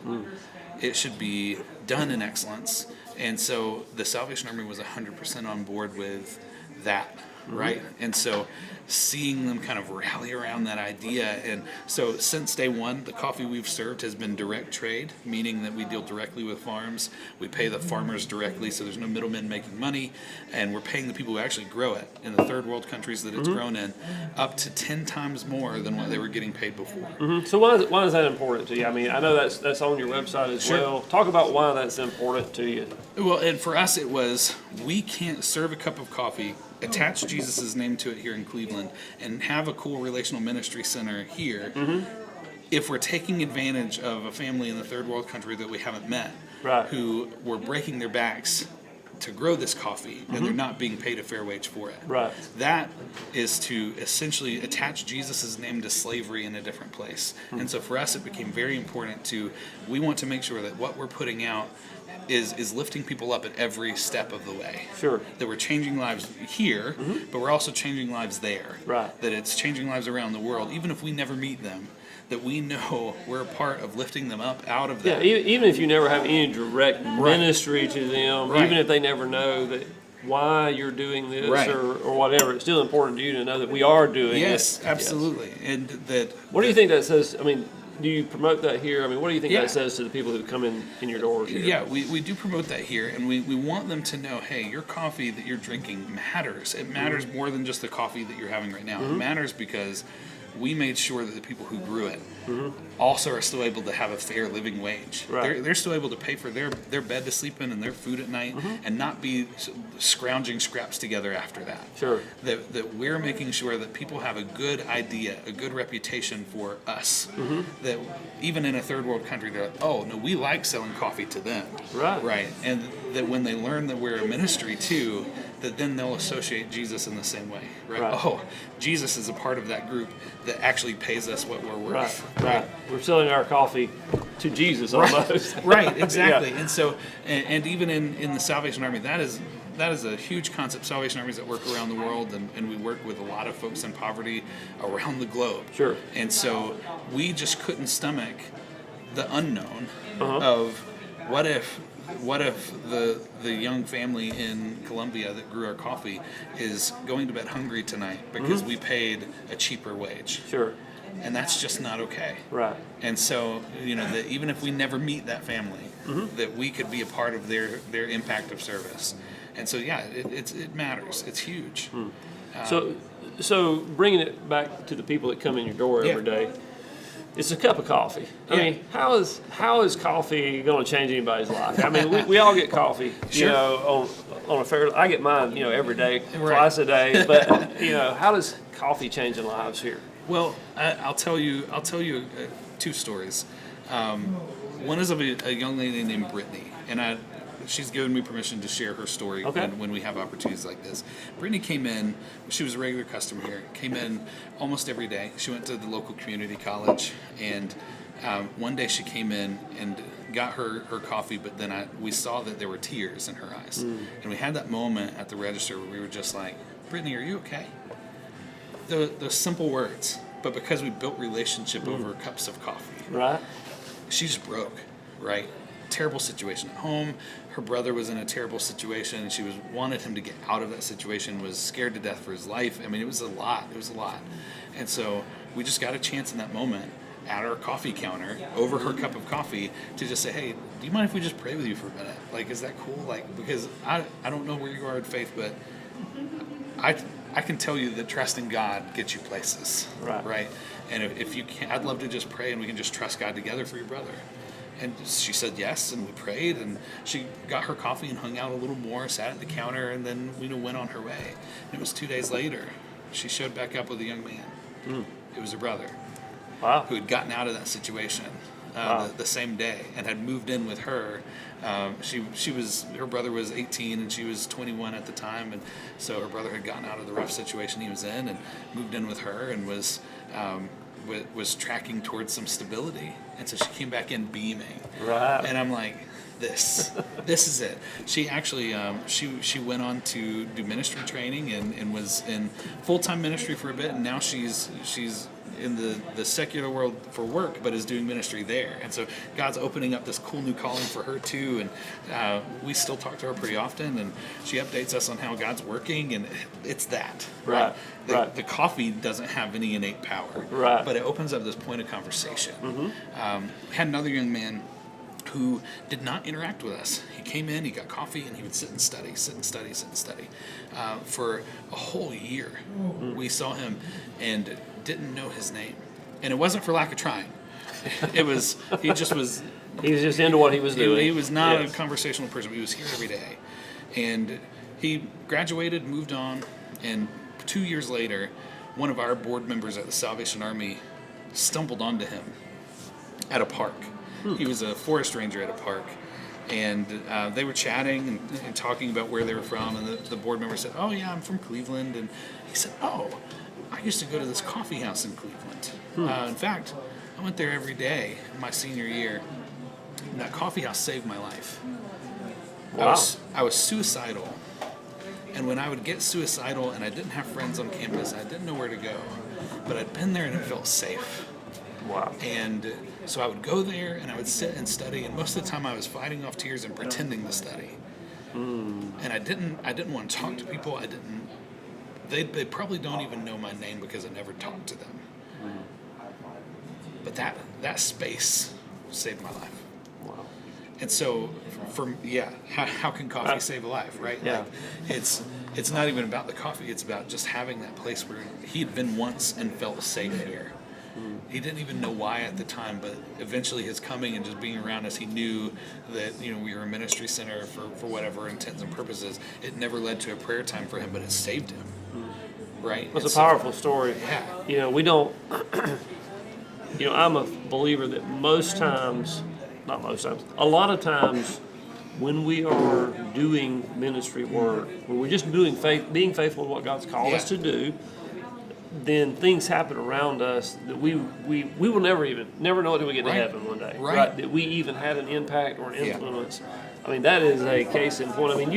B: it should be done in excellence. And so the Salvation Army was 100% on board with that. Right? And so seeing them kind of rally around that idea. And so since day one, the coffee we've served has been direct trade, meaning that we deal directly with farms. We pay the farmers directly, so there's no middlemen making money. And we're paying the people who actually grow it in the third world countries that it's grown in up to 10 times more than what they were getting paid before.
A: So why is that important to you? I mean, I know that's on your website as well. Talk about why that's important to you.
B: Well, and for us it was, we can't serve a cup of coffee, attach Jesus' name to it here in Cleveland, and have a cool relational ministry center here if we're taking advantage of a family in the third world country that we haven't met, who were breaking their backs to grow this coffee, and they're not being paid a fair wage for it.
A: Right.
B: That is to essentially attach Jesus' name to slavery in a different place. And so for us, it became very important we want to make sure that what we're putting out is lifting people up at every step of the way.
A: Sure.
B: That we're changing lives here, but we're also changing lives there.
A: Right.
B: That it's changing lives around the world, even if we never meet them, that we know we're a part of lifting them up out of that.
A: Yeah, even if you never have any direct ministry to them, even if they never know that why you're doing this or whatever, it's still important to you to know that we are doing it.
B: Yes, absolutely. Yes. And that.
A: What do you think that says? I mean, do you promote that here? I mean, what do you think that says to the people who come in your doors here?
B: Yeah, we do promote that here, and we want them to know, hey, your coffee that you're drinking matters. It matters more than just the coffee that you're having right now. It matters because we made sure that the people who grew it also are still able to have a fair living wage.
A: Right.
B: They're still able to pay for their bed to sleep in and their food at night, and not be scrounging scraps together after that.
A: Sure.
B: That we're making sure that people have a good idea, a good reputation for us. That even in a third world country, they're like, oh, no, we like selling coffee to them. Right. And that when they learn that we're a ministry too, that then they'll associate Jesus in the same way. Right. Oh, Jesus is a part of that group that actually pays us what we're worth.
A: Right. We're selling our coffee to Jesus almost.
B: Right, exactly. And so, and even in the Salvation Army, that is a huge concept. Salvation Armies that work around the world, and we work with a lot of folks in poverty around the globe.
A: Sure.
B: And so we just couldn't stomach the unknown of what if the young family in Colombia that grew our coffee is going to bed hungry tonight because we paid a cheaper wage.
A: Sure.
B: And that's just not okay.
A: Right.
B: And so, that even if we never meet that family, that we could be a part of their impact of service. And so, it matters. It's huge.
A: So bringing it back to the people that come in your door every day, it's a cup of coffee. I mean, how is coffee going to change anybody's life? I mean, we all get coffee, on a fair. I get mine, every day, twice a day. But how does coffee change lives here?
B: Well, I'll tell you two stories. One is of a young lady named Brittany, and she's given me permission to share her story when we have opportunities like this. Brittany came in, she was a regular customer here, came in almost every day. She went to the local community college, and one day she came in and got her coffee, but then we saw that there were tears in her eyes. And we had that moment at the register where we were just like, Brittany, are you okay? Those simple words, but because we built relationship over cups of coffee.
A: Right.
B: She just broke, right? Terrible situation at home. Her brother was in a terrible situation. She wanted him to get out of that situation, was scared to death for his life. I mean, it was a lot. And so we just got a chance in that moment at our coffee counter over her cup of coffee to just say, hey, do you mind if we just pray with you for a minute? Like, is that cool? Like, because I don't know where you are in faith, but I can tell you that trusting God gets you places, right? And if you can, I'd love to just pray and we can just trust God together for your brother. And she said yes, and we prayed, and she got her coffee and hung out a little more, sat at the counter, and then went on her way. And it was 2 days later, she showed back up with a young man. It was her brother.
A: Wow.
B: Who had gotten out of that situation the same day and had moved in with her. Her brother was 18 and she was 21 at the time, and so her brother had gotten out of the rough situation he was in and moved in with her and was tracking towards some stability. And so she came back in beaming.
A: Right.
B: And I'm like, this is it. She actually she went on to do ministry training and was in full-time ministry for a bit, and now she's in the secular world for work, but is doing ministry there. And so God's opening up this cool new calling for her too. And we still talk to her pretty often, and she updates us on how God's working, and it's that.
A: Right.
B: The coffee doesn't have any innate power, but it opens up this point of conversation. Had another young man who did not interact with us. He came in, he got coffee, and he would sit and study. For a whole year, we saw him and didn't know his name. And it wasn't for lack of trying. He was
A: just into what he was doing.
B: He was not a conversational person. He was here every day. And he graduated, moved on, and 2 years later, one of our board members at the Salvation Army stumbled onto him at a park. He was a forest ranger at a park, and they were chatting and talking about where they were from, and the board member said, oh yeah, I'm from Cleveland, and he said, oh, I used to go to this coffee house in Cleveland. In fact, I went there every day my senior year, and that coffee house saved my life.
A: Wow.
B: I was suicidal, and when I would get suicidal and I didn't have friends on campus, I didn't know where to go, but I'd been there and it felt safe.
A: Wow.
B: And so I would go there and I would sit and study, and most of the time I was fighting off tears and pretending to study. And I didn't want to talk to people. They probably don't even know my name because I never talked to them. But that space saved my life.
A: Wow.
B: And so how can coffee save a life, right?
A: Yeah.
B: Like, it's not even about the coffee, it's about just having that place where he'd been once and felt safe here. He didn't even know why at the time, but eventually his coming and just being around us, he knew that we were a ministry center for whatever intents and purposes. It never led to a prayer time for him, but it saved him. Right?
A: It's a powerful story.
B: Yeah.
A: We don't. I'm a believer that a lot of times, when we are doing ministry work, when we're just being faithful to what God's called us to do, then things happen around us that we will never know until we get to heaven one day.
B: Right.
A: That we even had an impact or an influence. I mean, that is a case in point. I mean,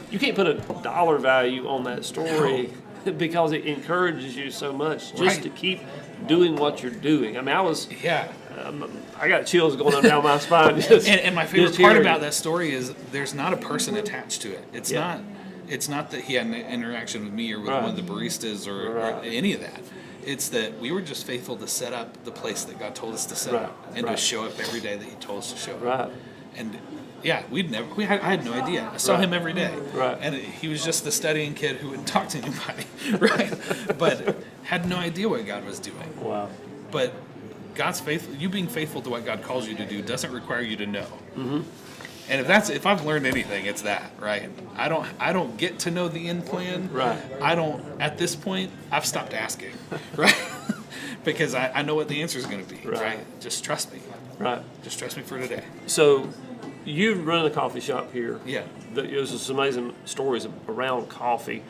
A: you can't put a dollar value on that story because it encourages you so much just to keep doing what you're doing. I mean, I got chills going up down my spine.
B: And my favorite part about that story is there's not a person attached to it. It's not that he had an interaction with me or with one of the baristas or any of that. It's that we were just faithful to set up the place that God told us to set up and to show up every day that He told us to show up. And I had no idea. I saw him every day, and he was just the studying kid who wouldn't talk to anybody, but had no idea what God was doing.
A: Wow!
B: But God's faithful. You being faithful to what God calls you to do doesn't require you to know. And if I've learned anything, it's that, right? I don't get to know the end plan. I don't. At this point, I've stopped asking, right? Because I know what the answer is going to be, right? Just trust me.
A: Right.
B: Just trust me for today.
A: So, you run a coffee shop here.
B: Yeah.
A: There's some amazing stories around coffee.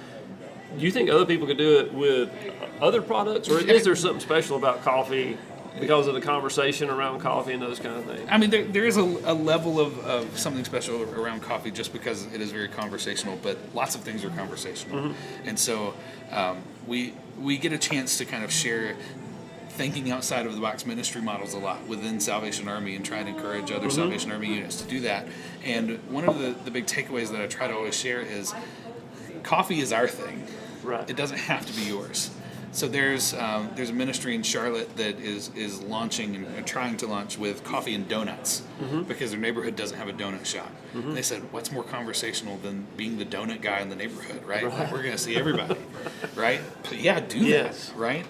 A: Do you think other people could do it with other products, or is there something special about coffee because of the conversation around coffee and those kind of things?
B: I mean, there is a level of something special around coffee just because it is very conversational, but lots of things are conversational. And so we get a chance to kind of share thinking outside of the box ministry models a lot within Salvation Army and try to encourage other Salvation Army units to do that. And one of the big takeaways that I try to always share is coffee is our thing.
A: Right.
B: It doesn't have to be yours. So there's a ministry in Charlotte that is launching and trying to launch with coffee and donuts because their neighborhood doesn't have a donut shop. And they said, what's more conversational than being the donut guy in the neighborhood, right? Like, we're going to see everybody, right? But yeah, do that, right?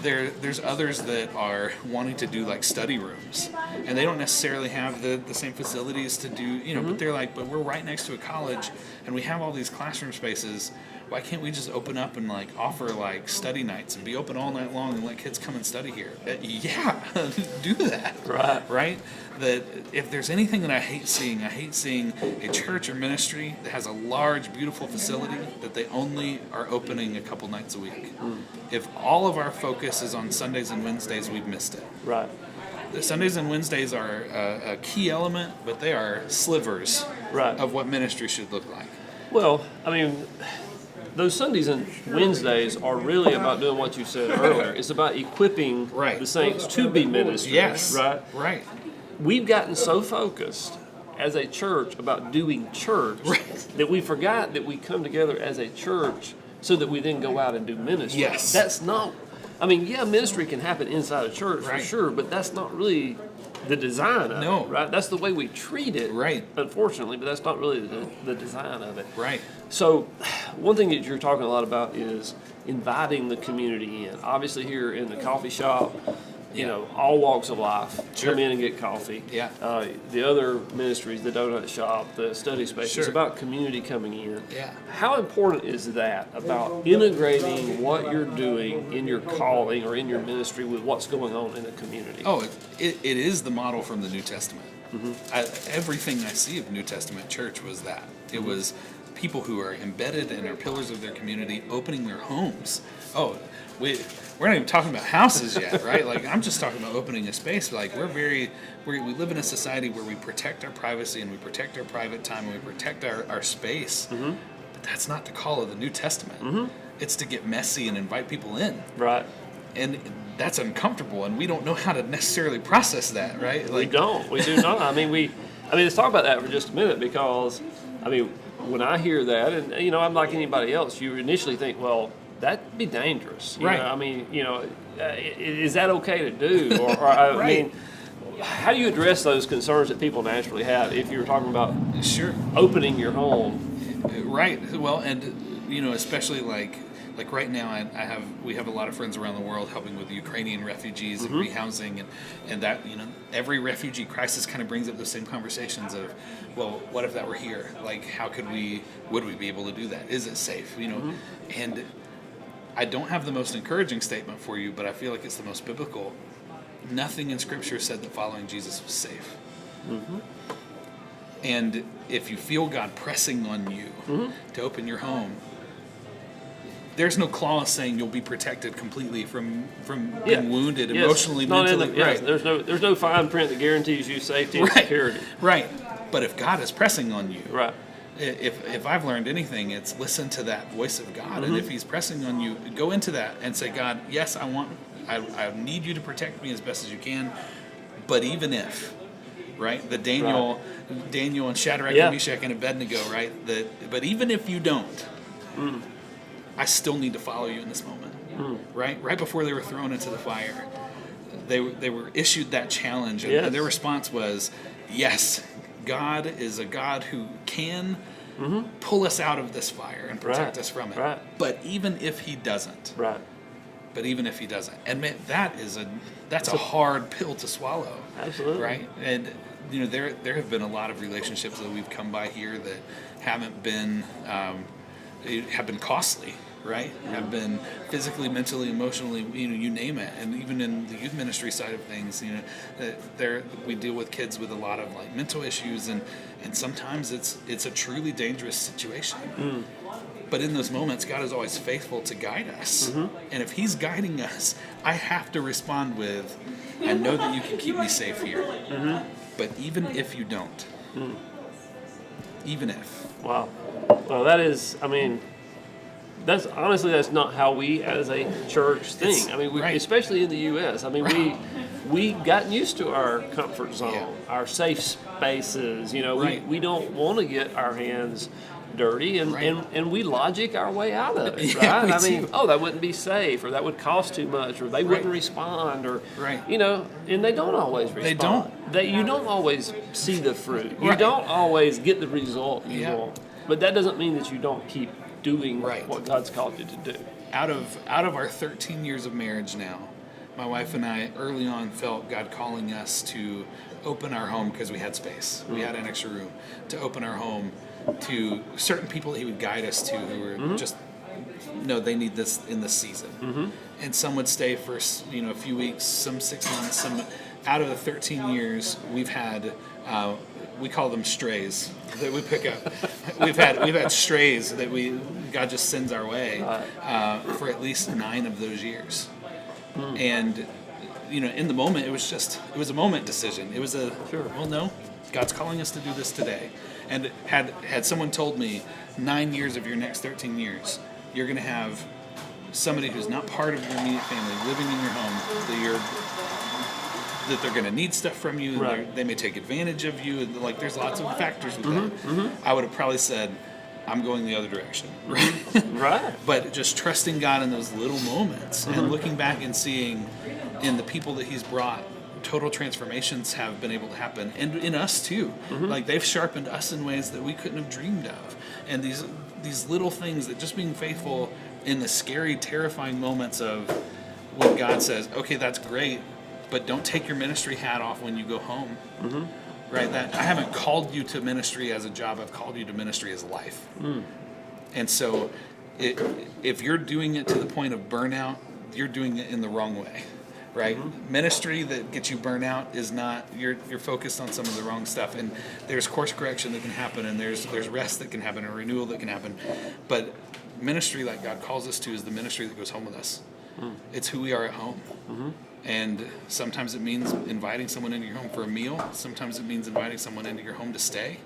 B: There's others that are wanting to do like study rooms, and they don't necessarily have the same facilities to do, but they're like, but we're right next to a college, and we have all these classroom spaces. Why can't we just open up and like offer like study nights and be open all night long and let kids come and study here? Yeah, do that. Right? That if there's anything that I hate seeing a church or ministry that has a large, beautiful facility that they only are opening a couple nights a week. If all of our focus is on Sundays and Wednesdays, we've missed it.
A: Right.
B: The Sundays and Wednesdays are a key element, but they are slivers of what ministry should look like.
A: Well, I mean, those Sundays and Wednesdays are really about doing what you said earlier. It's about equipping the saints to be ministers.
B: Yes.
A: Right. We've gotten so focused as a church about doing church that we forgot that we come together as a church so that we then go out and do ministry.
B: Yes.
A: That's not, I mean, yeah, ministry can happen inside a church for sure, but that's not really the design of it, right? That's the way we treat it, unfortunately, but that's not really the design of it.
B: Right.
A: So one thing that you're talking a lot about is inviting the community in. Obviously here in the coffee shop, all walks of life come in and get coffee.
B: Yeah.
A: The other ministries, the donut shop, the study space, it's about community coming in.
B: Yeah.
A: How important is that about integrating what you're doing in your calling or in your ministry with what's going on in the community?
B: Oh, it is the model from the New Testament. Everything I see of New Testament church was that. It was people who are embedded and are pillars of their community opening their homes. Oh, we're not even talking about houses yet, right? Like, I'm just talking about opening a space. Like, we live in a society where we protect our privacy and we protect our private time and we protect our space. But that's not the call of the New Testament. It's to get messy and invite people in.
A: Right.
B: And that's uncomfortable, and we don't know how to necessarily process that, right?
A: Like, we do not. I mean, let's talk about that for just a minute, because, when I hear that, and, I'm like anybody else, you initially think, well, that'd be dangerous. You know? Is that okay to do? Or I mean, how do you address those concerns that people naturally have if you're talking about opening your home?
B: Right. Well, and, especially like right now, we have a lot of friends around the world helping with the Ukrainian refugees and rehousing, and that, every refugee crisis kind of brings up the same conversations of, well, what if that were here? Like, would we be able to do that? Is it safe? And I don't have the most encouraging statement for you, but I feel like it's the most biblical. Nothing in Scripture said that following Jesus was safe. And if you feel God pressing on you to open your home, there's no clause saying you'll be protected completely from being wounded emotionally, mentally.
A: There's no fine print that guarantees you safety and security.
B: Right. But if God is pressing on you,
A: right.
B: If I've learned anything, it's listen to that voice of God. And if He's pressing on you, go into that and say, God, yes, I need you to protect me as best as you can. But even if, right, the Daniel and Shadrach and Meshach and Abednego, right, but even if you don't, I still need to follow you in this moment, right before they were thrown into the fire, they were issued that challenge, and their response was, yes, God is a God who can pull us out of this fire and protect us from it. But even if He doesn't, and man, that's a hard pill to swallow.
A: Absolutely.
B: Right? And there have been a lot of relationships that we've come by here that have been costly. right? Have been physically, mentally, emotionally, you name it. And even in the youth ministry side of things, we deal with kids with a lot of like mental issues, and sometimes it's a truly dangerous situation. But in those moments, God is always faithful to guide us. And if He's guiding us, I have to respond with, I know that you can keep me safe here. But even if you don't, even if.
A: Wow. Well, that is, I mean, that's not how we as a church think. I mean, especially in the U.S. I mean, we've gotten used to our comfort zone, our safe spaces. We don't want to get our hands dirty, and we logic our way out of it, right? I mean, that wouldn't be safe, or that would cost too much, or they wouldn't respond, or and they don't always respond.
B: They don't.
A: You don't always see the fruit. You don't always get the result you want. But that doesn't mean that you don't keep doing what God's called you to do.
B: Out of our 13 years of marriage now, my wife and I early on felt God calling us to open our home because we had space. We had an extra room to open our home to certain people that He would guide us to who were just, no, they need this in this season. And some would stay for a few weeks, some 6 months. Some out of the 13 years we've had, we call them strays that we pick up. We've had strays that God just sends our way for at least 9 of those years. And in the moment, it was a moment decision. It was well, no, God's calling us to do this today. And had someone told me 9 years of your next 13 years, you're going to have somebody who's not part of your immediate family living in your home, that they're going to need stuff from you, and they may take advantage of you, and like there's lots of factors with that. I would have probably said, I'm going the other direction. Right. But just trusting God in those little moments and looking back and seeing in the people that He's brought, total transformations have been able to happen, and in us too. Like they've sharpened us in ways that we couldn't have dreamed of. And these little things, that just being faithful in the scary, terrifying moments of when God says, okay, that's great, but don't take your ministry hat off when you go home. Right? That I haven't called you to ministry as a job, I've called you to ministry as a life. And so if you're doing it to the point of burnout, you're doing it in the wrong way. Right? Ministry that gets you burnout is not, you're focused on some of the wrong stuff, and there's course correction that can happen, and there's rest that can happen, and renewal that can happen. But ministry like God calls us to is the ministry that goes home with us. It's who we are at home. And sometimes it means inviting someone into your home for a meal. Sometimes it means inviting someone into your home to stay.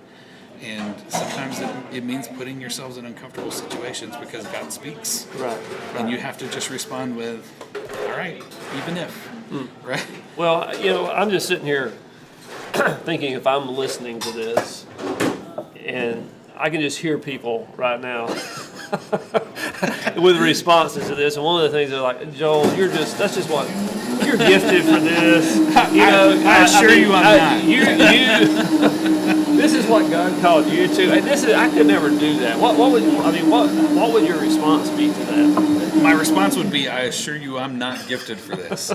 B: And sometimes it means putting yourselves in uncomfortable situations because God speaks. Right. And you have to just respond with, all right, even if. Right?
A: Well, I'm just sitting here thinking, if I'm listening to this, and I can just hear people right now with responses to this, and one of the things they're like, Joel, that's just what, you're gifted for this.
B: I assure you I'm not.
A: This is what God called you to, and I could never do that. What would your response be to that?
B: My response would be, I assure you I'm not gifted for this.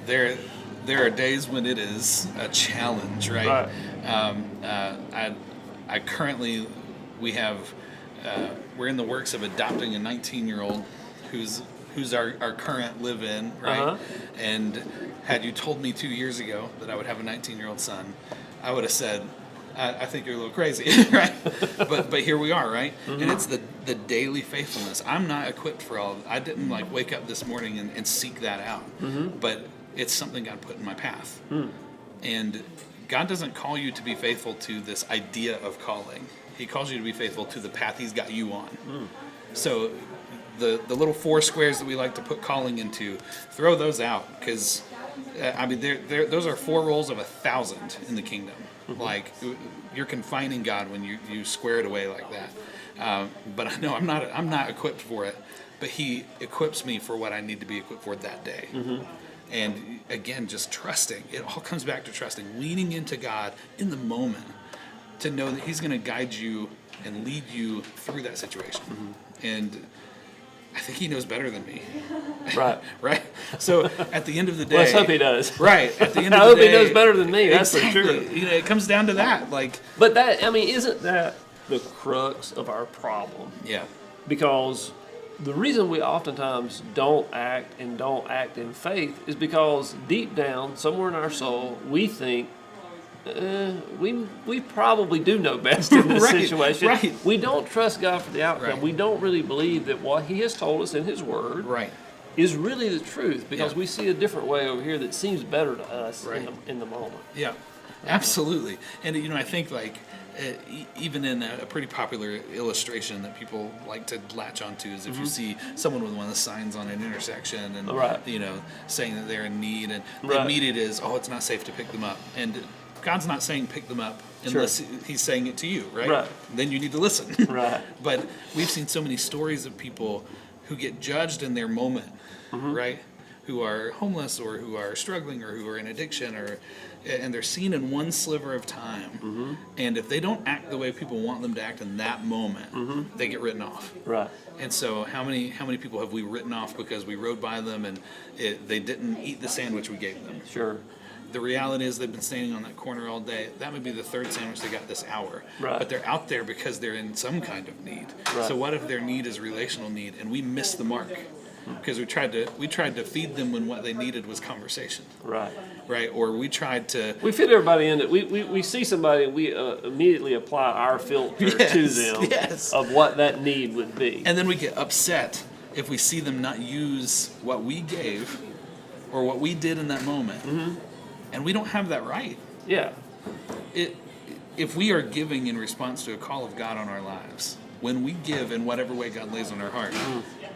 B: There are days when it is a challenge, right? I currently, we're in the works of adopting a 19-year-old who's our current live-in, right? And had you told me 2 years ago that I would have a 19-year-old son, I would have said, I think you're a little crazy, right? But here we are, right? And it's the daily faithfulness. I'm not equipped for all of it. I didn't wake up this morning and seek that out. But it's something God put in my path. And God doesn't call you to be faithful to this idea of calling. He calls you to be faithful to the path He's got you on. So the little 4 squares that we like to put calling into, throw those out, because those are 4 rolls of 1,000 in the kingdom. Like, you're confining God when you square it away like that. But I know I'm not equipped for it. But He equips me for what I need to be equipped for that day. And again, just trusting. It all comes back to trusting, leaning into God in the moment to know that He's going to guide you and lead you through that situation. And I think He knows better than me.
A: Right.
B: Right? So at the end of the day...
A: Let's hope He does.
B: Right. At the end of the day...
A: I hope He knows better than me. That's for sure.
B: It comes down to that.
A: But isn't that the crux of our problem?
B: Yeah.
A: Because the reason we oftentimes don't act in faith is because deep down, somewhere in our soul, we think we probably do know best in this situation.
B: Right.
A: We don't trust God for the outcome.
B: Right.
A: We don't really believe that what He has told us in His Word is really the truth, because we see a different way over here that seems better to us in the moment.
B: Yeah, absolutely. And I think like even in a pretty popular illustration that people like to latch onto is if you see someone with one of the signs on an intersection and saying that they're in need, and the immediate is, it's not safe to pick them up, and God's not saying pick them up unless He's saying it to you, right? Then you need to listen. But we've seen so many stories of people who get judged in their moment, right? Who are homeless or who are struggling or who are in addiction, and they're seen in one sliver of time. And if they don't act the way people want them to act in that moment, they get written off. And so how many people have we written off because we rode by them and they didn't eat the sandwich we gave them? The reality is they've been standing on that corner all day. That would be the third sandwich they got this hour. But they're out there because they're in some kind of need. So what if their need is relational need and we miss the mark? Because we tried to feed them when what they needed was conversation. Or we tried to...
A: We fit everybody in it. We see somebody and we immediately apply our filter to them of what that need would be.
B: And then we get upset if we see them not use what we gave or what we did in that moment. And we don't have that right. If we are giving in response to a call of God on our lives, when we give in whatever way God lays on our heart,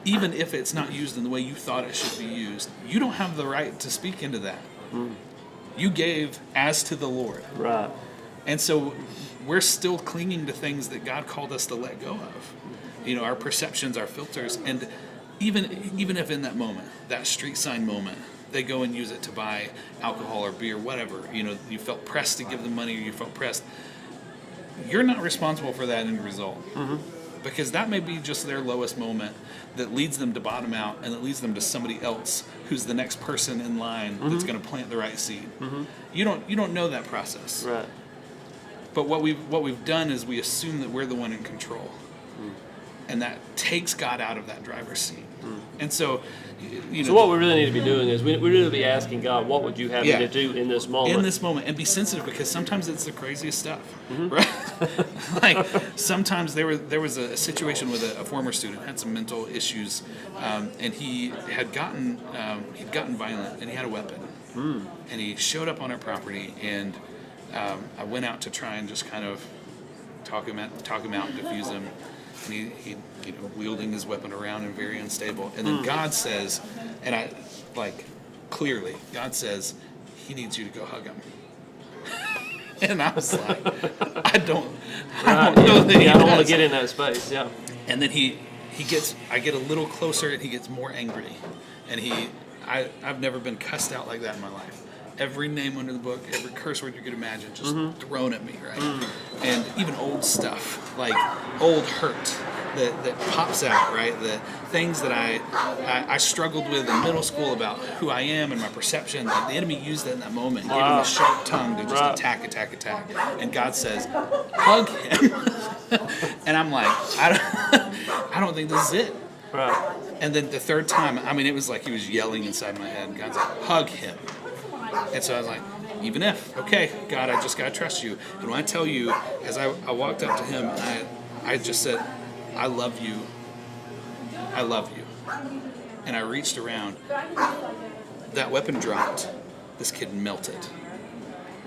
B: even if it's not used in the way you thought it should be used, you don't have the right to speak into that. You gave as to the Lord. And so we're still clinging to things that God called us to let go of. Our perceptions, our filters, and even if in that moment, that street sign moment, they go and use it to buy alcohol or beer, whatever. You felt pressed to give them money, or you felt pressed. You're not responsible for that end result. Because that may be just their lowest moment that leads them to bottom out and that leads them to somebody else who's the next person in line that's going to plant the right seed. You don't know that process. But what we've done is we assume that we're the one in control. And that takes God out of that driver's seat. And so,
A: so what we really need to be doing is we really be asking God, what would you have me to do in this moment?
B: In this moment, and be sensitive, because sometimes it's the craziest stuff, right? Like sometimes there was a situation with a former student had some mental issues, and he had gotten violent, and he had a weapon, and he showed up on our property, and I went out to try and just kind of talk him out, and diffuse him. And he wielding his weapon around and very unstable. And then God says, and clearly, God says, He needs you to go hug him. And I was like, I don't know that he
A: I don't want to
B: does.
A: get in that space,
B: And then I get a little closer and he gets more angry. And I've never been cussed out like that in my life. Every name under the book, every curse word you could imagine, just thrown at me, right? And even old stuff, like old hurt that pops out, right? The things that I struggled with in middle school about who I am and my perception. Like the enemy used that in that moment, gave him a sharp tongue to just attack. And God says, hug him. And I'm like, I don't think this is it. And then the third time, it was like he was yelling inside my head. God's like, hug him. And so I was like, even if, okay, God, I just got to trust you. And when I tell you, as I walked up to him, I just said, I love you. I love you. And I reached around. That weapon dropped. This kid melted.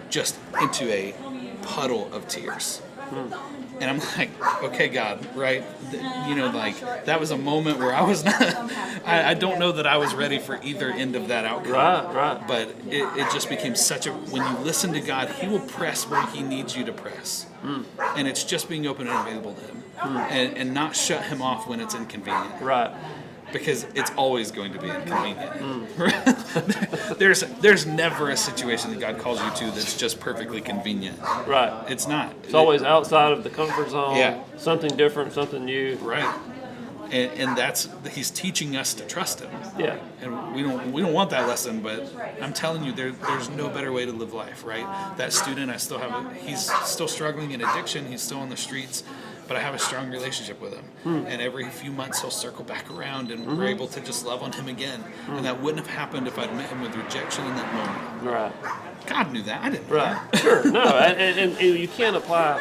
B: Just into a puddle of tears. And I'm like, okay, God, right? That was a moment where I was not, I don't know that I was ready for either end of that outcome.
A: Right.
B: But it just became when you listen to God, He will press where He needs you to press. And it's just being open and available to Him. And not shut Him off when it's inconvenient. Because it's always going to be inconvenient. There's never a situation that God calls you to that's just perfectly convenient. It's not.
A: It's always outside of the comfort zone. Something different, something new.
B: And that's He's teaching us to trust Him. And we don't want that lesson, but I'm telling you, there's no better way to live life, right? That student, he's still struggling in addiction. He's still on the streets. but I have a strong relationship with him. And every few months he'll circle back around, and we're able to just love on him again. And that wouldn't have happened if I'd met him with rejection in that moment.
A: Right.
B: God knew that. I didn't know
A: Right.
B: that.
A: Sure. No, and you can't apply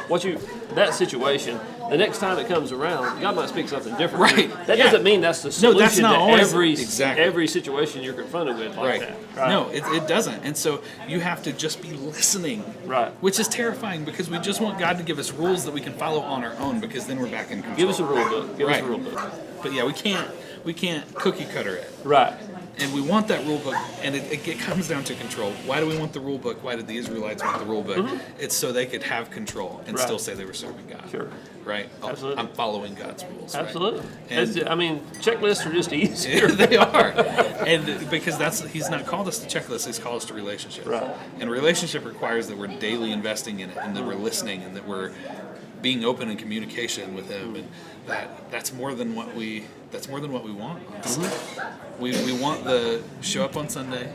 A: that situation. The next time it comes around, God might speak something different.
B: Right.
A: That
B: Yeah.
A: doesn't mean that's the solution
B: that's not
A: to
B: always-
A: every
B: exactly.
A: every situation you're confronted with like that. Right.
B: No, it doesn't. And so you have to just be listening.
A: Right.
B: Which is terrifying because we just want God to give us rules that we can follow on our own, because then we're back in control.
A: Give us a rule book. Give us
B: Right.
A: a rule book.
B: But yeah, we can't cookie cutter it.
A: Right.
B: And we want that rule book, and it comes down to control. Why do we want the rule book? Why did the Israelites want the rule book? It's so they could have control and
A: Right.
B: still say they were serving God.
A: Sure.
B: Right? Oh,
A: Absolutely.
B: I'm following God's rules. right?
A: Absolutely.
B: And-
A: I mean, checklists are just easier.
B: they are. And because he's not called us to checklists, he's called us to relationship.
A: Right.
B: And relationship requires that we're daily investing in it, and that we're listening, and that we're being open in communication with him, and that's more than what we want, honestly. We want the show up on Sunday,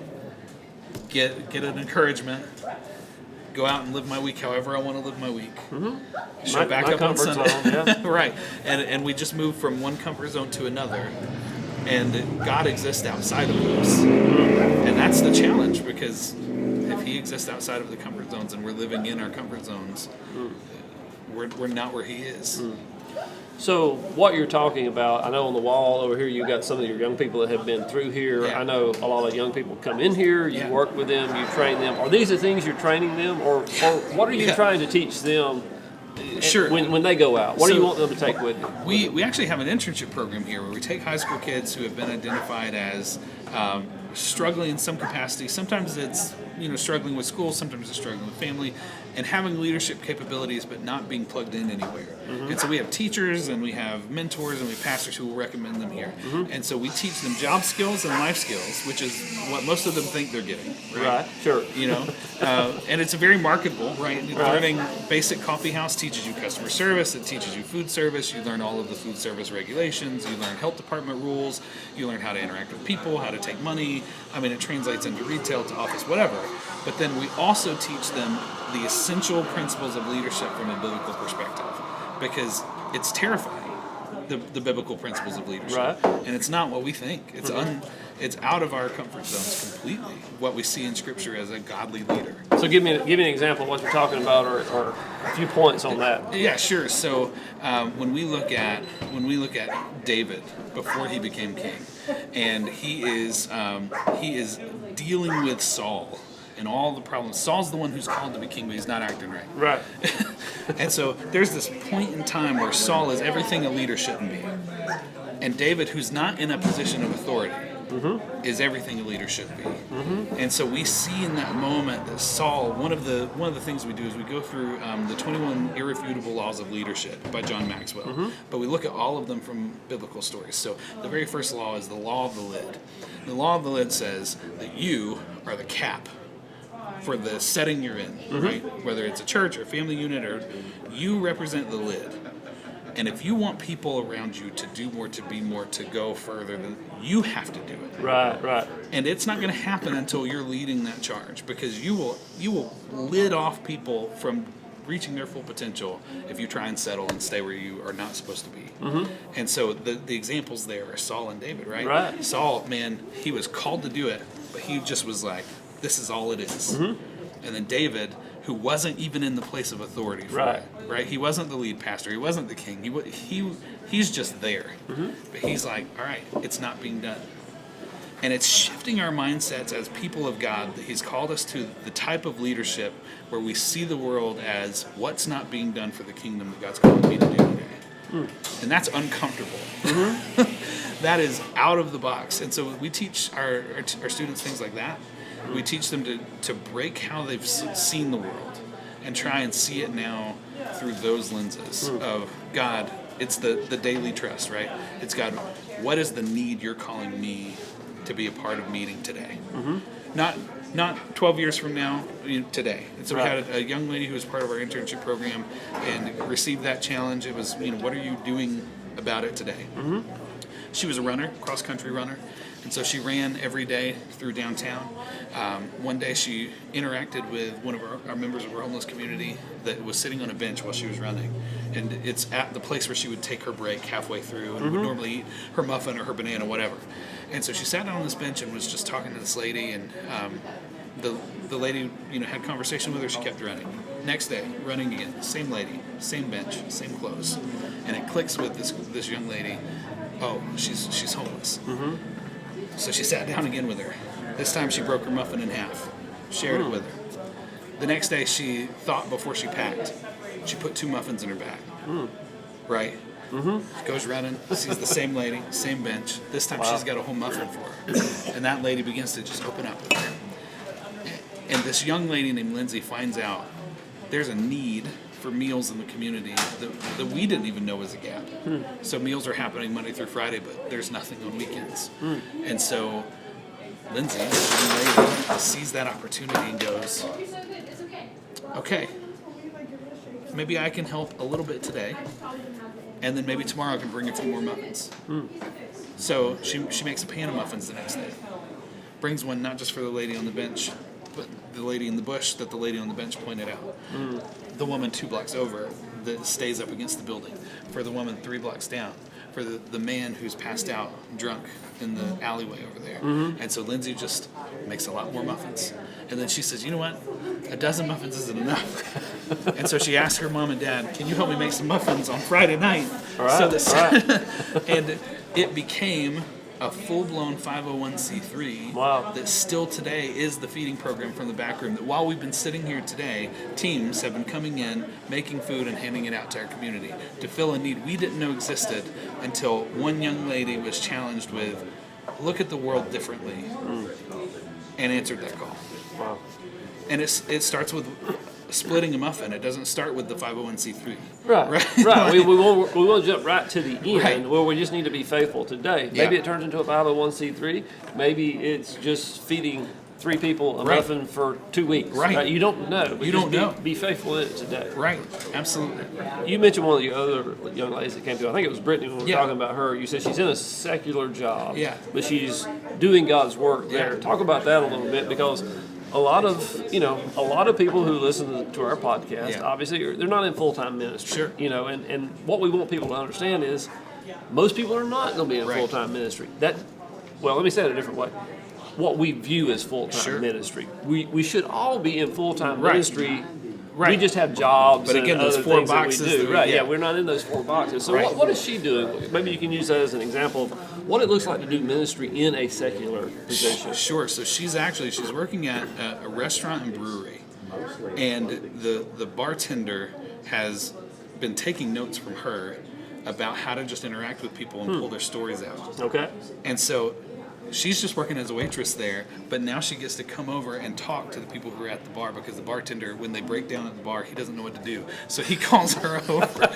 B: get an encouragement, go out and live my week however I want to live my week. Show back
A: my
B: up on
A: comfort
B: Sunday.
A: zone, yeah.
B: Right. And we just move from one comfort zone to another. And God exists outside of those. And that's the challenge, because if he exists outside of the comfort zones and we're living in our comfort zones, we're not where he is.
A: So what you're talking about, I know on the wall over here you've got some of your young people that have been through here.
B: Yeah.
A: I know a lot of young people come in here, you
B: Yeah.
A: work with them, you train them. Are these the things you're training them, or what are you
B: Yeah.
A: trying to teach them
B: Sure.
A: when they go out? What do you
B: So-
A: want them to take with them?
B: We actually have an internship program here where we take high school kids who have been identified as struggling in some capacity. Sometimes it's struggling with school, sometimes it's struggling with family, and having leadership capabilities but not being plugged in anywhere. And so we have teachers and we have mentors and we have pastors who will recommend them here. And so we teach them job skills and life skills, which is what most of them think they're getting.
A: Right, sure.
B: And it's very marketable, right? Learning basic coffee house teaches you customer service, it teaches you food service, you learn all of the food service regulations, you learn health department rules, you learn how to interact with people, how to take money. I mean, it translates into retail, to office, whatever. But then we also teach them the essential principles of leadership from a biblical perspective, because it's terrifying. The biblical principles of leadership,
A: Right.
B: and it's not what we think. It's it's out of our comfort zones completely. What we see in Scripture as a godly leader.
A: So give me an example of what you're talking about, or a few points on that.
B: Yeah, sure. So when we look at David before he became king, and he is dealing with Saul and all the problems. Saul's the one who's called to be king, but he's not acting right.
A: Right.
B: And so there's this point in time where Saul is everything a leader shouldn't be. And David, who's not in a position of authority, is everything a leader should be. And so we see in that moment that Saul, one of the things we do is we go through the 21 Irrefutable Laws of Leadership by John Maxwell. But we look at all of them from biblical stories. So the very first law is the law of the lid. The law of the lid says that you are the cap for the setting you're in, right? Whether it's a church or a family unit, or you represent the lid. And if you want people around you to do more, to be more, to go further, then you have to do it.
A: Right.
B: And it's not going to happen until you're leading that charge, because you will lid off people from reaching their full potential if you try and settle and stay where you are not supposed to be. And so the examples there are Saul and David, right?
A: Right.
B: Saul, man, he was called to do it, but he just was like, this is all it is. And then David, who wasn't even in the place of authority for
A: Right.
B: it, right? He wasn't the lead pastor. He wasn't the king. He's just there. But he's like, all right, it's not being done. And it's shifting our mindsets as people of God that he's called us to the type of leadership where we see the world as what's not being done for the kingdom that God's called me to do today. And that's uncomfortable. That is out of the box. And so we teach our students things like that. We teach them to break how they've seen the world and try and see it now through those lenses of God. It's the daily trust, right? It's God, what is the need you're calling me to be a part of meeting today? Not 12 years from now, today. And so we had a young lady who was part of our internship program and received that challenge. It was, what are you doing about it today? She was a runner, cross-country runner, And so she ran every day through downtown. One day she interacted with one of our members of our homeless community that was sitting on a bench while she was running. And it's at the place where she would take her break halfway through and would normally eat her muffin or her banana, whatever. And so she sat down on this bench and was just talking to this lady, and the lady, had conversation with her. She kept running. Next day, running again. Same lady, same bench, same clothes. And it clicks with this young lady. Oh, she's homeless. So she sat down again with her. This time she broke her muffin in half, shared it with her. The next day she thought before she packed. She put 2 muffins in her bag. Right? Goes running, sees the same lady, same bench. This time she's got a whole muffin for her. And that lady begins to just open up with her. And this young lady named Lindsay finds out there's a need for meals in the community that we didn't even know was a gap. So meals are happening Monday through Friday, but there's nothing on weekends. And so Lindsay, the young lady, sees that opportunity and goes, okay, maybe I can help a little bit today, and then maybe tomorrow I can bring a few more muffins. So she makes a pan of muffins the next day. Brings one not just for the lady on the bench, but the lady in the bush that the lady on the bench pointed out. The woman 2 blocks over that stays up against the building. For the woman 3 blocks down. For the man who's passed out drunk in the alleyway over there. And so Lindsay just makes a lot more muffins. And then she says, you know what? A dozen muffins isn't enough. And so she asked her mom and dad, can you help me make some muffins on Friday night? And it became a full-blown 501c3 that still today is the feeding program from the back room. That while we've been sitting here today, teams have been coming in, making food and handing it out to our community to fill a need we didn't know existed until one young lady was challenged with, look at the world differently, and answered that call.
A: Wow.
B: And it starts with splitting a muffin. It doesn't start with the 501c3.
A: Right. we won't jump right to the end where we just need to be faithful today. Maybe it turns into a 501c3. Maybe it's just feeding 3 people a muffin for 2 weeks. Right. You don't know.
B: You don't know.
A: Be faithful in it today.
B: Right. Absolutely.
A: You mentioned one of the other young ladies that came through. I think it was Brittany when we were talking about her. You said she's in a secular job. But she's doing God's work there. Talk about that a little bit, because a lot of people who listen to our podcast, obviously, they're not in full-time ministry. And what we want people to understand is most people are not going to be in full-time ministry. Let me say it a different way. What we view as full-time ministry. We should all be in full-time ministry. We just have jobs.
B: But again, those 4 boxes.
A: That we do. We're not in those 4 boxes. So what is she doing? Maybe you can use that as an example of what it looks like to do ministry in a secular position.
B: Sure. So she's working at a restaurant and brewery, and the bartender has been taking notes from her about how to just interact with people and pull their stories out.
A: Okay.
B: And so she's just working as a waitress there, but now she gets to come over and talk to the people who are at the bar, because the bartender, when they break down at the bar, he doesn't know what to do. So he calls her over.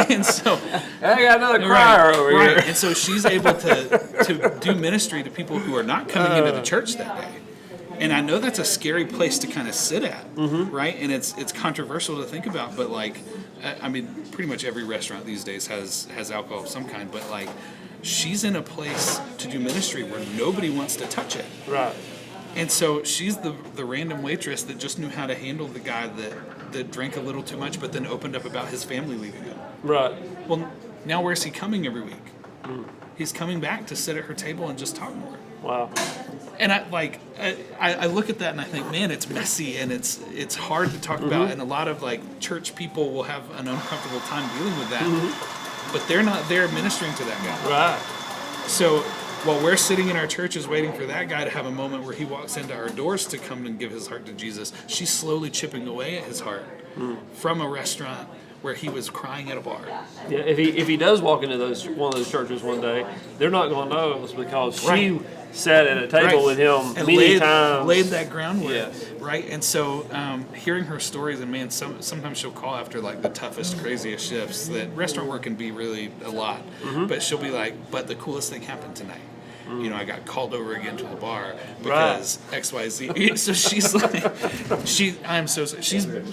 B: And so
A: I got another crier over here.
B: And so she's able to do ministry to people who are not coming into the church that day. And I know that's a scary place to kind of sit at, right? And it's controversial to think about, but pretty much every restaurant these days has alcohol of some kind, but she's in a place to do ministry where nobody wants to touch it.
A: Right.
B: And so she's the random waitress that just knew how to handle the guy that drank a little too much, but then opened up about his family leaving him.
A: Right.
B: Well, now where's he coming every week? He's coming back to sit at her table and just talk more.
A: Wow.
B: And I look at that and I think, man, it's messy and it's hard to talk about, and a lot of church people will have an uncomfortable time dealing with that. But they're not there ministering to that guy.
A: Right.
B: So while we're sitting in our churches waiting for that guy to have a moment where he walks into our doors to come and give his heart to Jesus, she's slowly chipping away at his heart from a restaurant where he was crying at a bar.
A: Yeah, if he does walk into one of those churches one day, they're not going to know it was because she sat at a table with him and many times.
B: Laid that groundwork, right? And so hearing her stories, and man, sometimes she'll call after the toughest, craziest shifts. That restaurant work can be really a lot, but she'll be like, but the coolest thing happened tonight. I got called over again to the bar because XYZ. So she's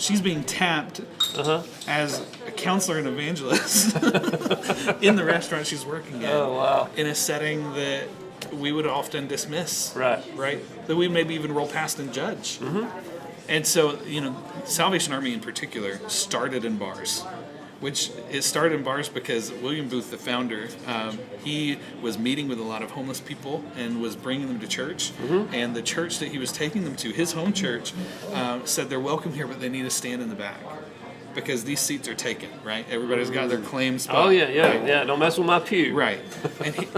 B: she's being tapped as a counselor and evangelist in the restaurant she's working in.
A: Oh, wow.
B: In a setting that we would often dismiss.
A: Right.
B: That we maybe even roll past and judge. And so, Salvation Army in particular started in bars. Which it started in bars because William Booth, the founder, he was meeting with a lot of homeless people and was bringing them to church. And the church that he was taking them to, his home church, said they're welcome here, but they need to stand in the back because these seats are taken. Right? Everybody's got their claim spot.
A: Oh yeah.
B: Right?
A: Don't mess with my pew.
B: Right.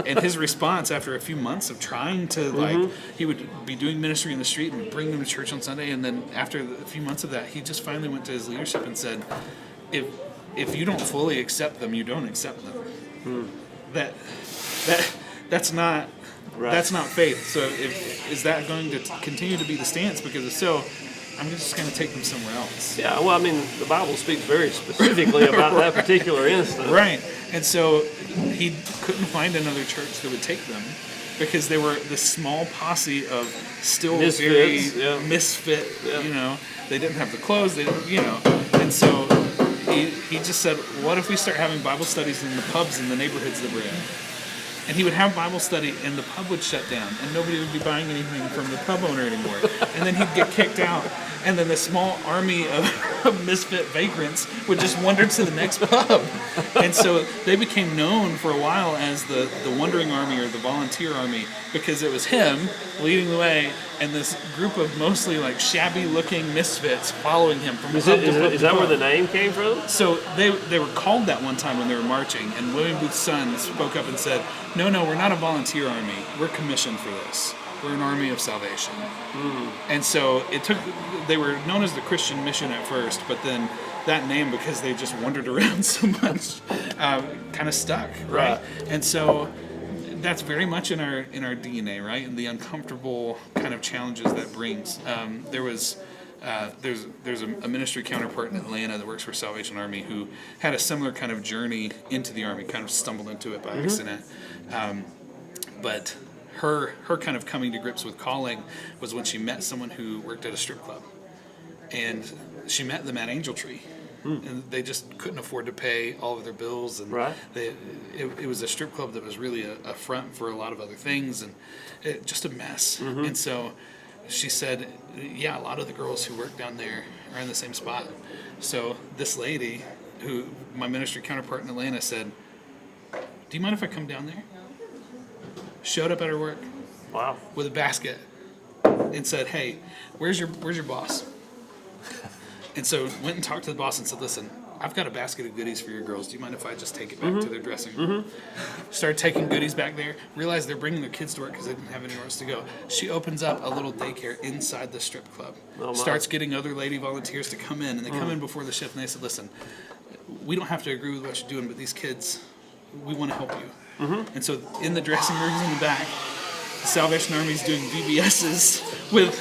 B: And his response after a few months of trying to he would be doing ministry in the street and bring them to church on Sunday, and then after a few months of that, he just finally went to his leadership and said, If you don't fully accept them, you don't accept them. That's not faith. So is that going to continue to be the stance? Because if so, I'm just going to take them somewhere else.
A: Yeah. Well, I mean, the Bible speaks very specifically about that particular instance.
B: Right. And so he couldn't find another church that would take them because they were this small posse of still
A: Misfits,
B: very misfit. Yeah. They didn't have the clothes. They didn't. And so. He just said, what if we start having Bible studies in the pubs in the neighborhoods that we're in? And he would have Bible study and the pub would shut down and nobody would be buying anything from the pub owner anymore. And then he'd get kicked out. And then the small army of misfit vagrants would just wander to the next pub. And so they became known for a while as the wandering army or the volunteer army because it was him leading the way and this group of mostly like shabby looking misfits following him from pub to pub.
A: Is that where the name came from?
B: So they were called that one time when they were marching, and William Booth's son spoke up and said, no, we're not a volunteer army. We're commissioned for this. We're an army of salvation. And so they were known as the Christian Mission at first, but then that name, because they just wandered around so much, kind of stuck, right? And so that's very much in our DNA, right? And the uncomfortable kind of challenges that brings. There's a ministry counterpart in Atlanta that works for Salvation Army who had a similar kind of journey into the Army, kind of stumbled into it by accident. But her kind of coming to grips with calling was when she met someone who worked at a strip club. And she met them at Angel Tree. And they just couldn't afford to pay all of their bills. And it was a strip club that was really a front for a lot of other things and just a mess. And so she said, yeah, a lot of the girls who work down there are in the same spot. So this lady, who my ministry counterpart in Atlanta, said, do you mind if I come down there? Showed up at her work with a basket and said, hey, where's your boss? And so went and talked to the boss and said, listen, I've got a basket of goodies for your girls. Do you mind if I just take it back to their dressing room? Started taking goodies back there. Realized they're bringing their kids to work because they didn't have anywhere else to go. She opens up a little daycare inside the strip club. Starts getting other lady volunteers to come in. And they come in before the shift and they said, listen, we don't have to agree with what you're doing, but these kids, we want to help you. And so in the dressing rooms in the back, the Salvation Army's doing VBSs with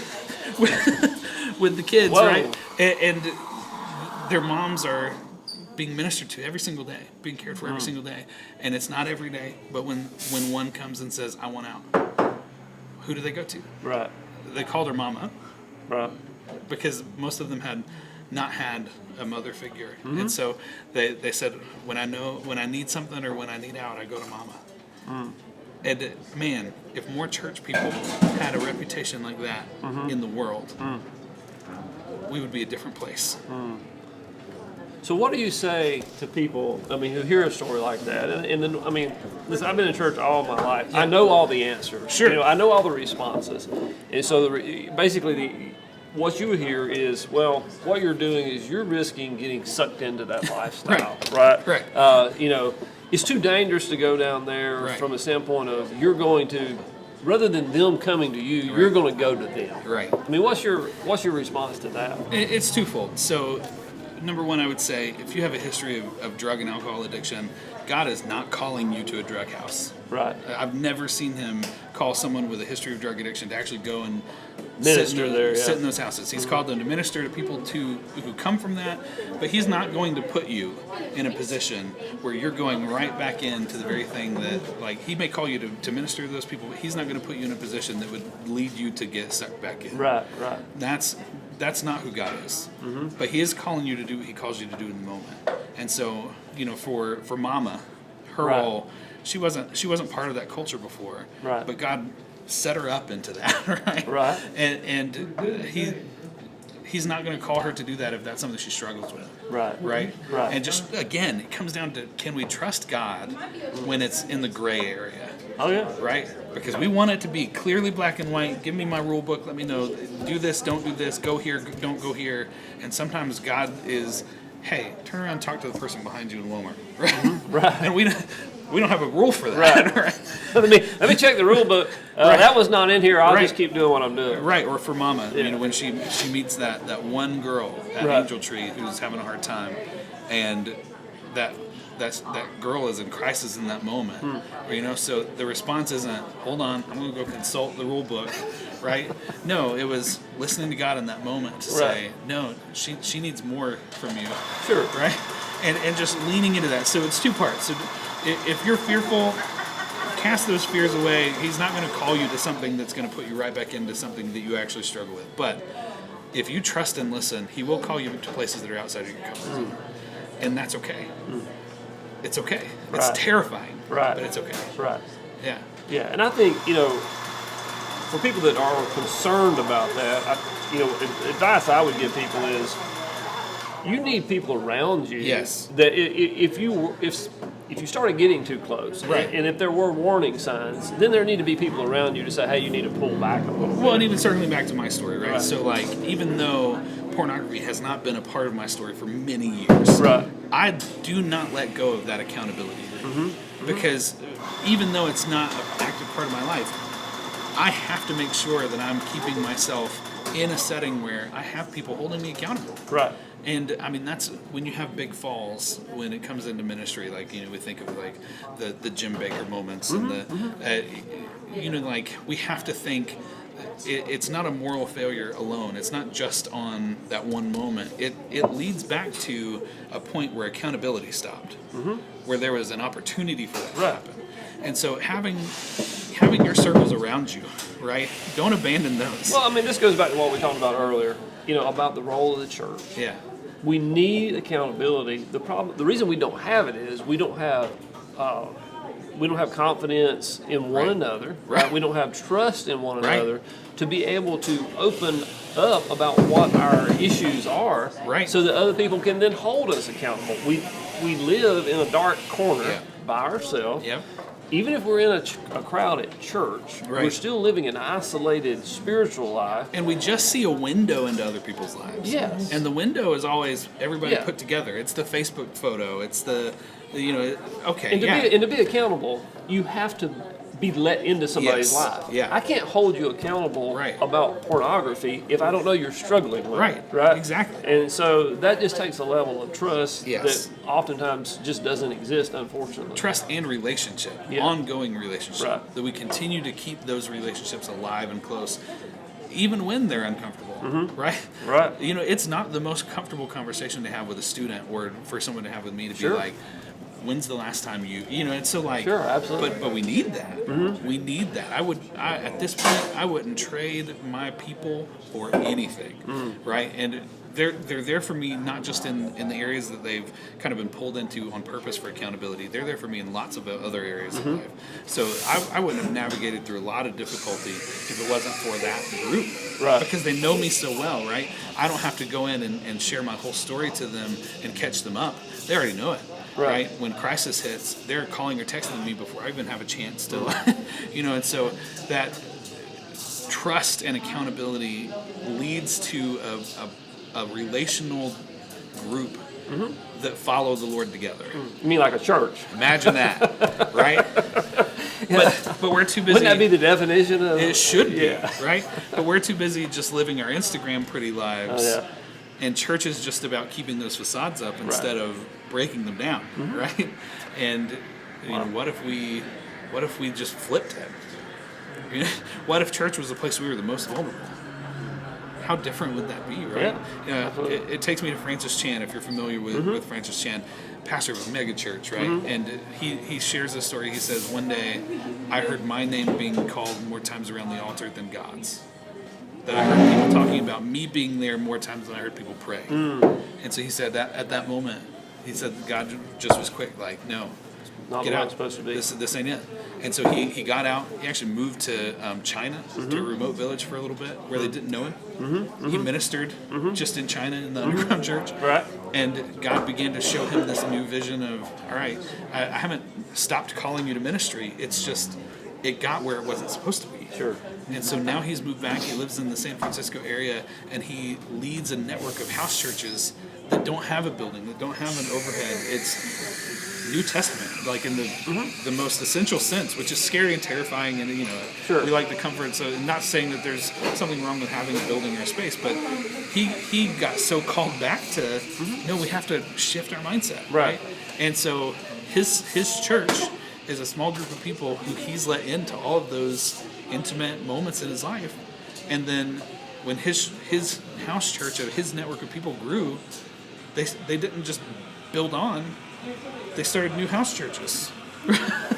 B: the kids, right? And their moms are being ministered to every single day, being cared for every single day. And it's not every day, but when one comes and says, I want out, who do they go to?
A: Right.
B: They called her mama.
A: Right.
B: Because most of them had not had a mother figure. And so they said, when I need something or when I need out, I go to mama. And man, if more church people had a reputation like that in the world, we would be a different place.
A: So what do you say to people, I mean, who hear a story like that? And then, I mean, listen, I've been in church all my life. I know all the answers.
B: Sure.
A: I know all the responses. And so what you hear is, well, what you're doing is you're risking getting sucked into that lifestyle, right? It's too dangerous to go down there from a standpoint of you're going to, rather than them coming to you, you're going to go to them.
B: Right.
A: I mean, what's your response to that?
B: It's twofold. So, number one, I would say, if you have a history of drug and alcohol addiction, God is not calling you to a drug house.
A: Right.
B: I've never seen him call someone with a history of drug addiction to actually go and
A: minister
B: sit in those houses. He's called them to minister to people who come from that, but he's not going to put you in a position where you're going right back into the very thing that, like, he may call you to minister to those people, but he's not going to put you in a position that would lead you to get sucked back in.
A: Right.
B: That's not who God is. But he is calling you to do what he calls you to do in the moment. And so, for Mama, Her
A: Right.
B: role, she wasn't part of that culture before.
A: Right.
B: But God set her up into that, right?
A: Right.
B: And he's not going to call her to do that if that's something she struggles with.
A: Right.
B: Right?
A: Right.
B: And just, again, it comes down to, can we trust God when it's in the gray area?
A: Oh, yeah.
B: Right? Because we want it to be clearly black and white. Give me my rule book. Let me know. Do this, don't do this. Go here, don't go here. And sometimes God is, hey, turn around and talk to the person behind you in Walmart. Right?
A: Mm-hmm. Right.
B: And we don't have a rule for that. Right?
A: Let me check the rule book.
B: Right.
A: That was not in here. I'll
B: Right.
A: just keep doing what I'm doing.
B: Right, or for Mama,
A: Yeah.
B: when she meets that one girl at
A: Right.
B: Angel Tree who's having a hard time, and that girl is in crisis in that moment. So the response isn't, hold on, I'm going to go consult the rule book, right? No, it was listening to God in that moment to say, no, she needs more from you.
A: Sure.
B: Right? And just leaning into that. So it's two parts. So if you're fearful, cast those fears away. He's not going to call you to something that's going to put you right back into something that you actually struggle with. But if you trust and listen, he will call you to places that are outside of your comfort zone. And that's okay. It's okay. It's
A: Right.
B: terrifying,
A: Right.
B: but it's okay.
A: Right.
B: Yeah.
A: Yeah, and I think, for people that are concerned about that, advice I would give people is, you need people around you.
B: Yes.
A: That if you started getting too close,
B: Right.
A: and if there were warning signs, then there need to be people around you to say, hey, you need to pull back a little bit.
B: Well, and even circling back to my story, right?
A: Right.
B: So, even though pornography has not been a part of my story for many years,
A: Right.
B: I do not let go of that accountability. Because even though it's not an active part of my life, I have to make sure that I'm keeping myself in a setting where I have people holding me accountable.
A: Right.
B: And that's when you have big falls when it comes into ministry. We think of the Jim Baker moments and we have to think it's not a moral failure alone. It's not just on that one moment. It leads back to a point where accountability stopped, where there was an opportunity for that to happen. And so having your circles around you, right? Don't abandon those.
A: Well, this goes back to what we talked about earlier, about the role of the church.
B: Yeah.
A: We need accountability. The reason we don't have it is we don't have confidence in one another.
B: Right.
A: We don't have trust in one
B: Right.
A: another to be able to open up about what our issues are,
B: Right.
A: so that other people can then hold us accountable. We live in a dark corner
B: Yeah.
A: by ourselves.
B: Yep.
A: Even if we're in a crowd at church, we're
B: Right.
A: still living an isolated spiritual life.
B: And we just see a window into other people's lives.
A: Yes.
B: And the window is always everybody
A: Yeah.
B: put together. It's the Facebook photo. It's okay.
A: And to be accountable, you have to be let into somebody's
B: Yes.
A: life.
B: Yeah.
A: I can't hold you accountable
B: Right.
A: about pornography if I don't know you're struggling with
B: Right.
A: it. Right.
B: Exactly.
A: And so that just takes a level of trust
B: Yes.
A: that oftentimes just doesn't exist, unfortunately.
B: Trust and relationship,
A: Yeah.
B: ongoing relationship,
A: Right.
B: that we continue to keep those relationships alive and close, even when they're uncomfortable, right?
A: Right.
B: It's not the most comfortable conversation to have with a student or for someone to have with me to
A: Sure.
B: be like, when's the last time it's so
A: Sure, absolutely.
B: But we need that. We need that. At this point, I wouldn't trade my people for anything, right? And they're there for me not just in the areas that they've kind of been pulled into on purpose for accountability. They're there for me in lots of other areas of life. So I wouldn't have navigated through a lot of difficulty if it wasn't for that group.
A: Right.
B: Because they know me so well, right? I don't have to go in and share my whole story to them and catch them up. They already know it. Right. When crisis hits, they're calling or texting me before I even have a chance to, and so that trust and accountability leads to a relational group that follow the Lord together.
A: You mean like a church?
B: Imagine that, right? But we're too busy.
A: Wouldn't that be the definition of
B: It should be,
A: Yeah.
B: right? But we're too busy just living our Instagram pretty lives.
A: Oh, yeah.
B: And church is just about keeping those facades up instead of breaking them down, right? And what if we just flipped it? What if church was the place we were the most vulnerable? How different would that be, right?
A: Yeah,
B: It takes me to Francis Chan, if you're familiar with Francis Chan, pastor of a mega church, right? And he shares this story. He says, one day I heard my name being called more times around the altar than God's. That I heard people talking about me being there more times than I heard people pray. And so he said that at that moment, he said God just was quick, like, no,
A: Not
B: get
A: the way
B: out.
A: it's supposed to be.
B: This ain't it. And so he got out. He actually moved to China, to a remote village for a little bit where they didn't know him. He ministered just in China in the underground church.
A: Right.
B: And God began to show him this new vision of, all right, I haven't stopped calling you to ministry. It's just, it got where it wasn't supposed to be.
A: Sure.
B: And so now he's moved back. He lives in the San Francisco area, and he leads a network of house churches that don't have a building, that don't have an overhead. It's New Testament, like in the most essential sense, which is scary and terrifying. And
A: Sure.
B: we like the comfort. So, not saying that there's something wrong with having a building or a space, but he got so called back to no, we have to shift our mindset, right? And so his church is a small group of people who he's let into all of those intimate moments in his life. And then when his house church, his network of people grew, they didn't just build on, they started new house churches.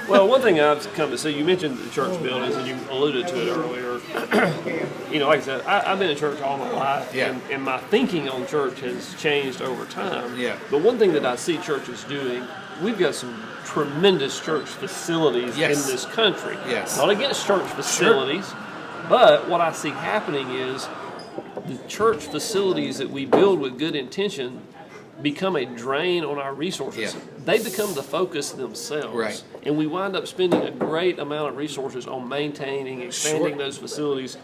A: Well, one thing I've come to see, you mentioned the church buildings, and you alluded to it earlier. Like I said, I've been in church all my life, and my thinking on church has changed over time.
B: Yeah.
A: But one thing that I see churches doing, we've got some tremendous church facilities in this country.
B: Yes.
A: Not against church facilities, but what I see happening is the church facilities that we build with good intention become a drain on our resources.
B: Yeah.
A: They become the focus themselves.
B: Right.
A: And we wind up spending a great amount of resources on maintaining, expanding those facilities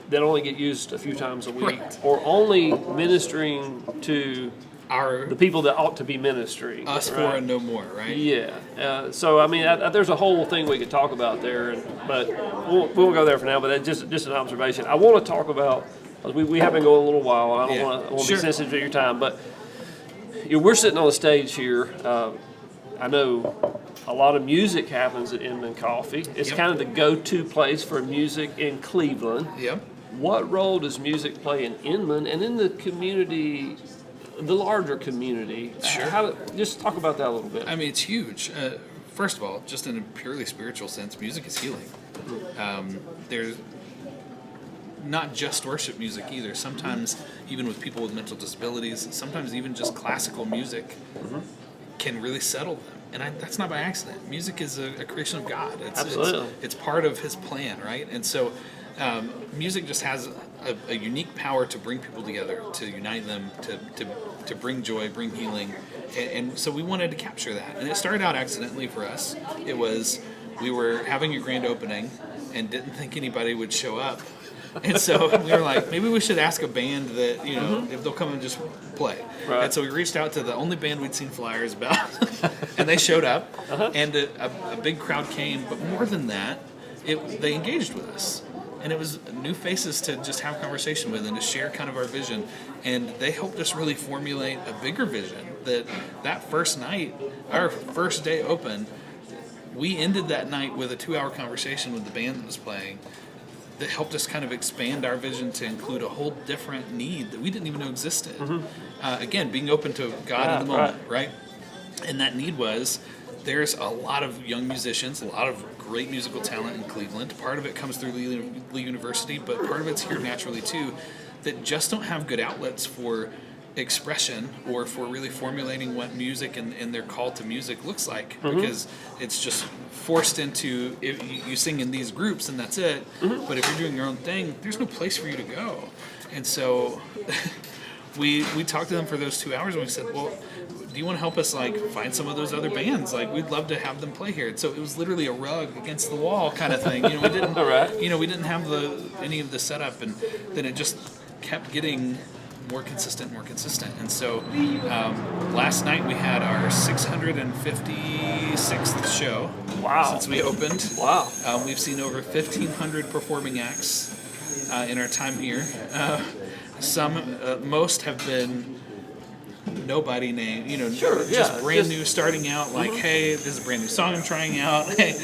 A: that only get used a few times a week, or only ministering to the people that ought to be ministering.
B: Us
A: right?
B: four and no more, right?
A: Yeah. So, I mean, there's a whole thing we could talk about there, but we won't go there for now, but that's just an observation. I want to talk about, we have been going a little while, and I don't want to be sensitive to your time, but we're sitting on the stage here. I know a lot of music happens at Inman Coffee. It's kind of the go-to place for music in Cleveland.
B: Yep.
A: What role does music play in Inman and in the community, the larger community?
B: Sure.
A: Just talk about that a little bit.
B: I mean, it's huge. First of all, just in a purely spiritual sense, music is healing. There's not just worship music either. Sometimes, even with people with mental disabilities, sometimes even just classical music can really settle them. And that's not by accident. Music is a creation of God.
A: Absolutely.
B: It's part of His plan, right? And so music just has a unique power to bring people together, to unite them, to bring joy, bring healing. And so we wanted to capture that. And it started out accidentally for us. It was, we were having a grand opening and didn't think anybody would show up. And so we were like, maybe we should ask a band that, if they'll come and just play.
A: Right.
B: And so we reached out to the only band we'd seen flyers about, and they showed up, and a big crowd came. But more than that, they engaged with us. And it was new faces to just have conversation with and to share kind of our vision. And they helped us really formulate a bigger vision that first night, our first day open, we ended that night with a 2-hour conversation with the band that was playing that helped us kind of expand our vision to include a whole different need that we didn't even know existed. Again, being open to God in the moment, right? And that need was, there's a lot of young musicians, a lot of great musical talent in Cleveland. Part of it comes through Lee University, but part of it's here naturally too, that just don't have good outlets for expression or for really formulating what music and their call to music looks like, because it's just forced into, you sing in these groups and that's it, but if you're doing your own thing, there's no place for you to go. And so we talked to them for those 2 hours and we said, well, do you want to help us find some of those other bands? We'd love to have them play here. And so it was literally a rug against the wall kind of thing. We didn't we didn't have any of the setup, and then it just kept getting more consistent. And so last night we had our 656th show.
A: Wow.
B: Since we opened.
A: Wow.
B: We've seen over 1,500 performing acts in our time here. Most have been nobody named, just brand new, starting out, hey, this is a brand new song I'm trying out. Hey,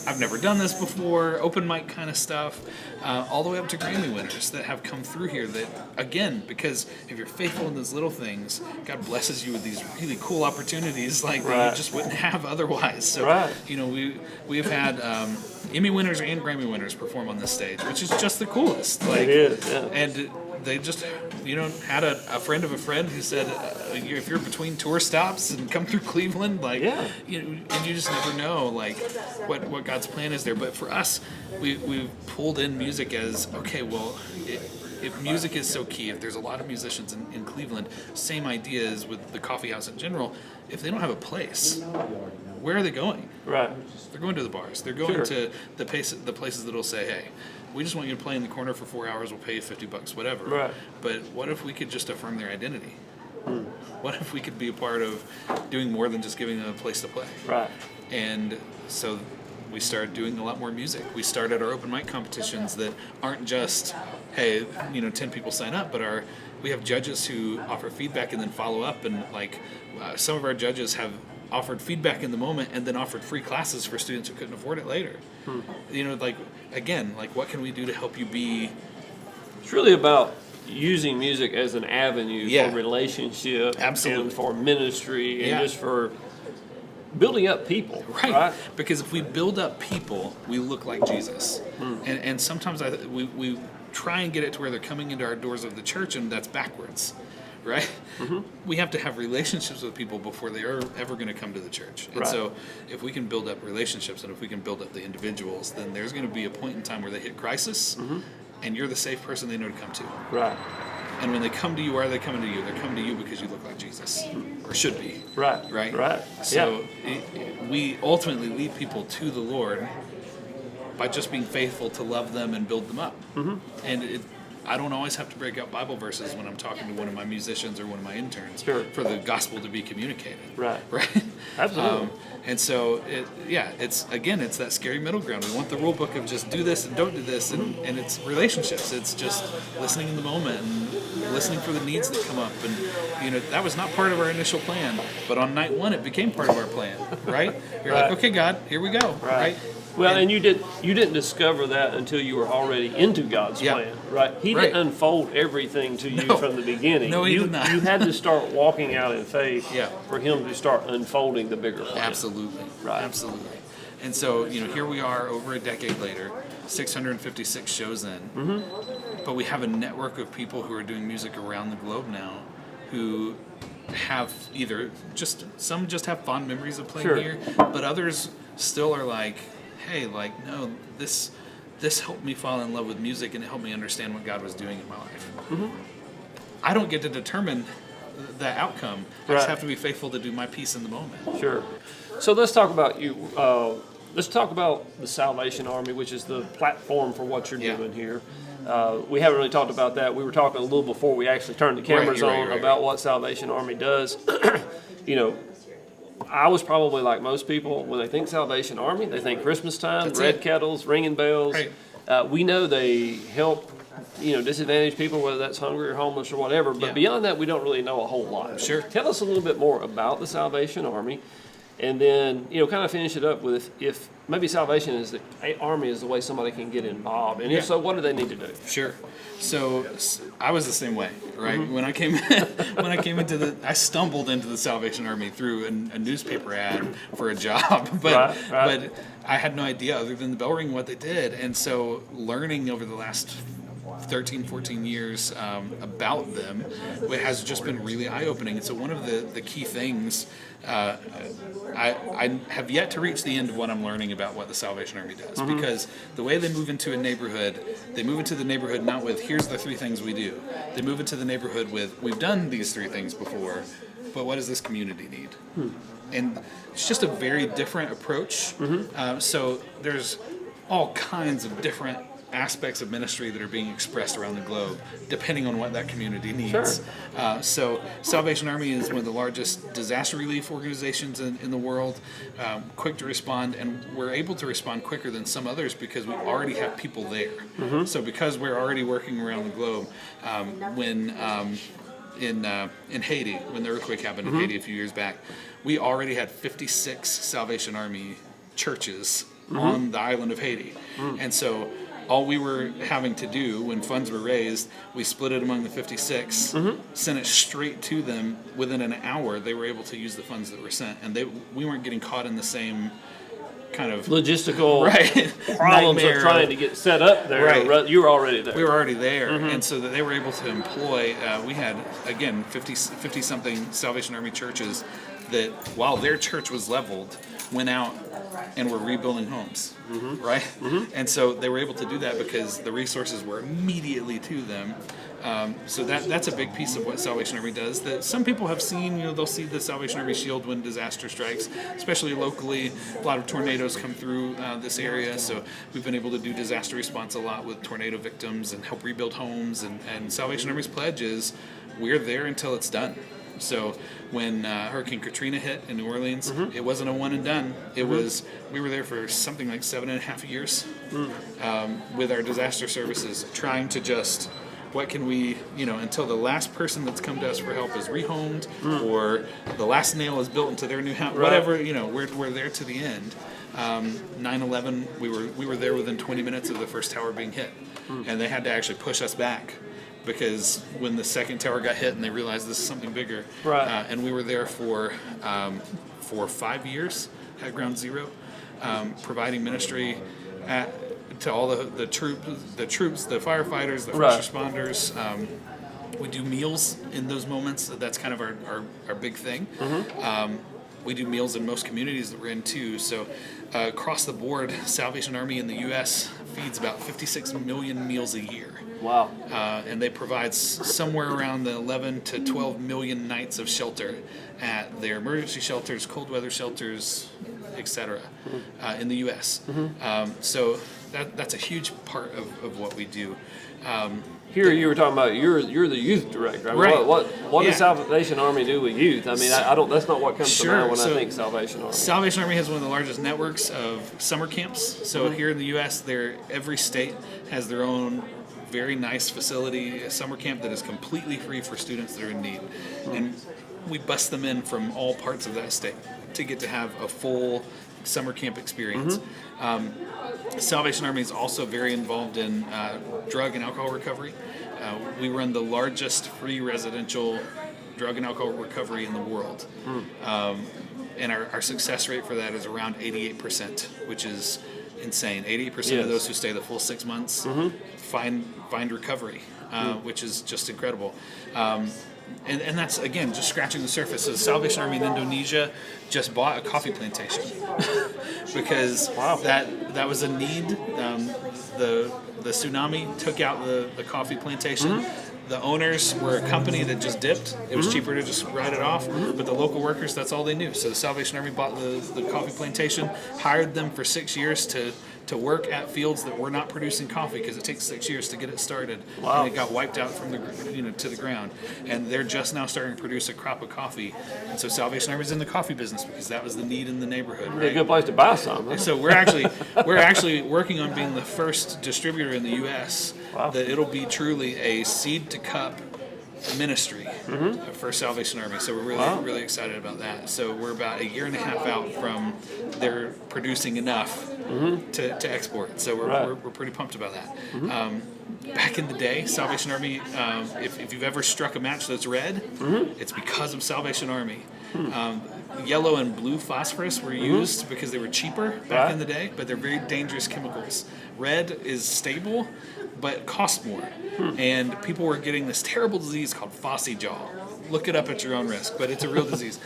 B: I've never done this before, open mic kind of stuff, all the way up to Grammy winners that have come through here that, again, because if you're faithful in those little things, God blesses you with these really cool opportunities that you just wouldn't have otherwise. So, we've had Emmy winners and Grammy winners perform on this stage, which is just the coolest.
A: It is, yeah.
B: And they just, had a friend of a friend who said, if you're between tour stops and come through Cleveland, like, and you just never know, like, what God's plan is there. But for us, we've pulled in music as, okay, well, if music is so key, if there's a lot of musicians in Cleveland, same idea as with the coffee house in general, if they don't have a place, where are they going?
A: Right.
B: They're going to the bars. They're going to the places that'll say, hey, we just want you to play in the corner for 4 hours, we'll pay you $50, whatever.
A: Right.
B: But what if we could just affirm their identity? What if we could be a part of doing more than just giving them a place to play?
A: Right.
B: And so we started doing a lot more music. We started our open mic competitions that aren't just, hey, 10 people sign up, but we have judges who offer feedback and then follow up, and like some of our judges have offered feedback in the moment and then offered free classes for students who couldn't afford it later. What can we do to help you be?
A: It's really about using music as an avenue for relationship,
B: absolutely,
A: and for ministry, and just for building up people. Right.
B: Because if we build up people, we look like Jesus. And sometimes we try and get it to where they're coming into our doors of the church, and that's backwards. Right? We have to have relationships with people before they are ever going to come to the church. And so if we can build up relationships and if we can build up the individuals, then there's going to be a point in time where they hit crisis, and you're the safe person they know to come to.
A: Right.
B: And when they come to you, why are they coming to you? They're coming to you because you look like Jesus, or should be.
A: Right.
B: Right?
A: Right.
B: So we ultimately lead people to the Lord by just being faithful to love them and build them up. And I don't always have to break out Bible verses when I'm talking to one of my musicians or one of my interns for the gospel to be communicated. Right.
A: Absolutely.
B: And so, it's that scary middle ground. We want the rule book of just do this and don't do this, and it's relationships. It's just listening in the moment and listening for the needs that come up. And, that was not part of our initial plan, but on night one, it became part of our plan, right? You're like, okay, God, here we go, right?
A: Well, and you didn't discover that until you were already into God's plan, right? He didn't unfold everything to you from the beginning.
B: No, he did not.
A: You had to start walking out in faith for him to start unfolding the bigger plan.
B: Absolutely. Right. Absolutely. And so, here we are over a decade later, 656 shows in, but we have a network of people who are doing music around the globe now who have some just have fond memories of playing here, but others still are like, hey, no, this helped me fall in love with music and it helped me understand what God was doing in my life. I don't get to determine the outcome. I just have to be faithful to do my piece in the moment.
A: Sure. So let's talk about you. Let's talk about the Salvation Army, which is the platform for what you're doing here. We haven't really talked about that. We were talking a little before we actually turned the cameras on about what Salvation Army does. I was probably like most people. When they think Salvation Army, they think Christmas time, red kettles, ringing bells. Right. We know they help, disadvantaged people, whether that's hungry or homeless or whatever. But beyond that, we don't really know a whole lot.
B: Sure.
A: Tell us a little bit more about the Salvation Army, and then kind of finish it up with if maybe Salvation is the Army is the way somebody can get involved, and if so, what do they need to do?
B: Sure. So I was the same way, right? When I came I stumbled into the Salvation Army through a newspaper ad for a job, but I had no idea other than the bell ring what they did, and so learning over the last 13, 14 years about them has just been really eye-opening. And so one of the key things, I have yet to reach the end of what I'm learning about what the Salvation Army does, because the way they move into a neighborhood, they move into the neighborhood not with, here's the 3 things we do. They move into the neighborhood with, we've done these 3 things before, but what does this community need? And it's just a very different approach. So there's all kinds of different aspects of ministry that are being expressed around the globe, depending on what that community needs. So Salvation Army is one of the largest disaster relief organizations in the world, quick to respond, and we're able to respond quicker than some others because we already have people there. So because we're already working around the globe, when in Haiti, when the earthquake happened in Haiti a few years back, we already had 56 Salvation Army churches on the island of Haiti. And so all we were having to do when funds were raised, we split it among the 56, sent it straight to them. Within an hour, they were able to use the funds that were sent, and we weren't getting caught in the same kind of
A: logistical
B: right
A: problems
B: nightmare
A: of trying to get set up there.
B: Right.
A: You were already there.
B: We were already there, and so that they were able to employ. We had again 50 something Salvation Army churches that, while their church was leveled, went out and were rebuilding homes, right? And so they were able to do that because the resources were immediately to them. So that's a big piece of what Salvation Army does. That some people have seen, they'll see the Salvation Army shield when disaster strikes, especially locally. A lot of tornadoes come through this area, so we've been able to do disaster response a lot with tornado victims and help rebuild homes. And Salvation Army's pledge is, we're there until it's done. So when Hurricane Katrina hit in New Orleans, it wasn't a one and done. It was, we were there for something like 7.5 years with our disaster services, trying to just, what can we, until the last person that's come to us for help is rehomed or the last nail is built into their new house, whatever, we're there to the end. 9/11, we were there within 20 minutes of the first tower being hit, and they had to actually push us back. Because when the second tower got hit and they realized this is something bigger, and we were there for 5 years at Ground Zero, providing ministry to all the troops, the firefighters, the first responders. We do meals in those moments. That's kind of our big thing. We do meals in most communities that we're in too. So across the board, Salvation Army in the U.S. feeds about 56 million meals a year.
A: Wow.
B: And they provide somewhere around the 11 to 12 million nights of shelter at their emergency shelters, cold weather shelters, etc. In the U.S. So that's a huge part of what we do.
A: Here you were talking about you're the youth director. I mean,
B: Right.
A: What does Salvation Army do with youth? I mean, I don't. That's not what comes to mind when I think Salvation Army.
B: Salvation Army has one of the largest networks of summer camps. So here in the U.S., every state has their own very nice facility, a summer camp that is completely free for students that are in need. And we bus them in from all parts of that state to get to have a full summer camp experience. Salvation Army is also very involved in drug and alcohol recovery. We run the largest free residential drug and alcohol recovery in the world. And our success rate for that is around 88%, which is insane. 88% of those who stay the full 6 months find recovery, which is just incredible. And that's, again, just scratching the surface. So the Salvation Army in Indonesia just bought a coffee plantation because that was a need. The tsunami took out the coffee plantation. The owners were a company that just dipped. It was cheaper to just write it off. But the local workers, that's all they knew. So the Salvation Army bought the coffee plantation, hired them for 6 years to work at fields that were not producing coffee because it takes 6 years to get it started. And it got wiped out from to the ground. And they're just now starting to produce a crop of coffee. And so Salvation Army's in the coffee business because that was the need in the neighborhood. Right?
A: A good place to buy some. Huh?
B: So we're actually working on being the first distributor in the U.S. that it'll be truly a seed to cup ministry for Salvation Army. So we're really excited about that. So we're about 1.5 years out from their producing enough to export. So we're pretty pumped about that. Back in the day, Salvation Army, if you've ever struck a match that's red, it's because of Salvation Army. Yellow and blue phosphorus were used because they were cheaper back in the day, but they're very dangerous chemicals. Red is stable, but costs more. And people were getting this terrible disease called phossy jaw. Look it up at your own risk, but it's a real disease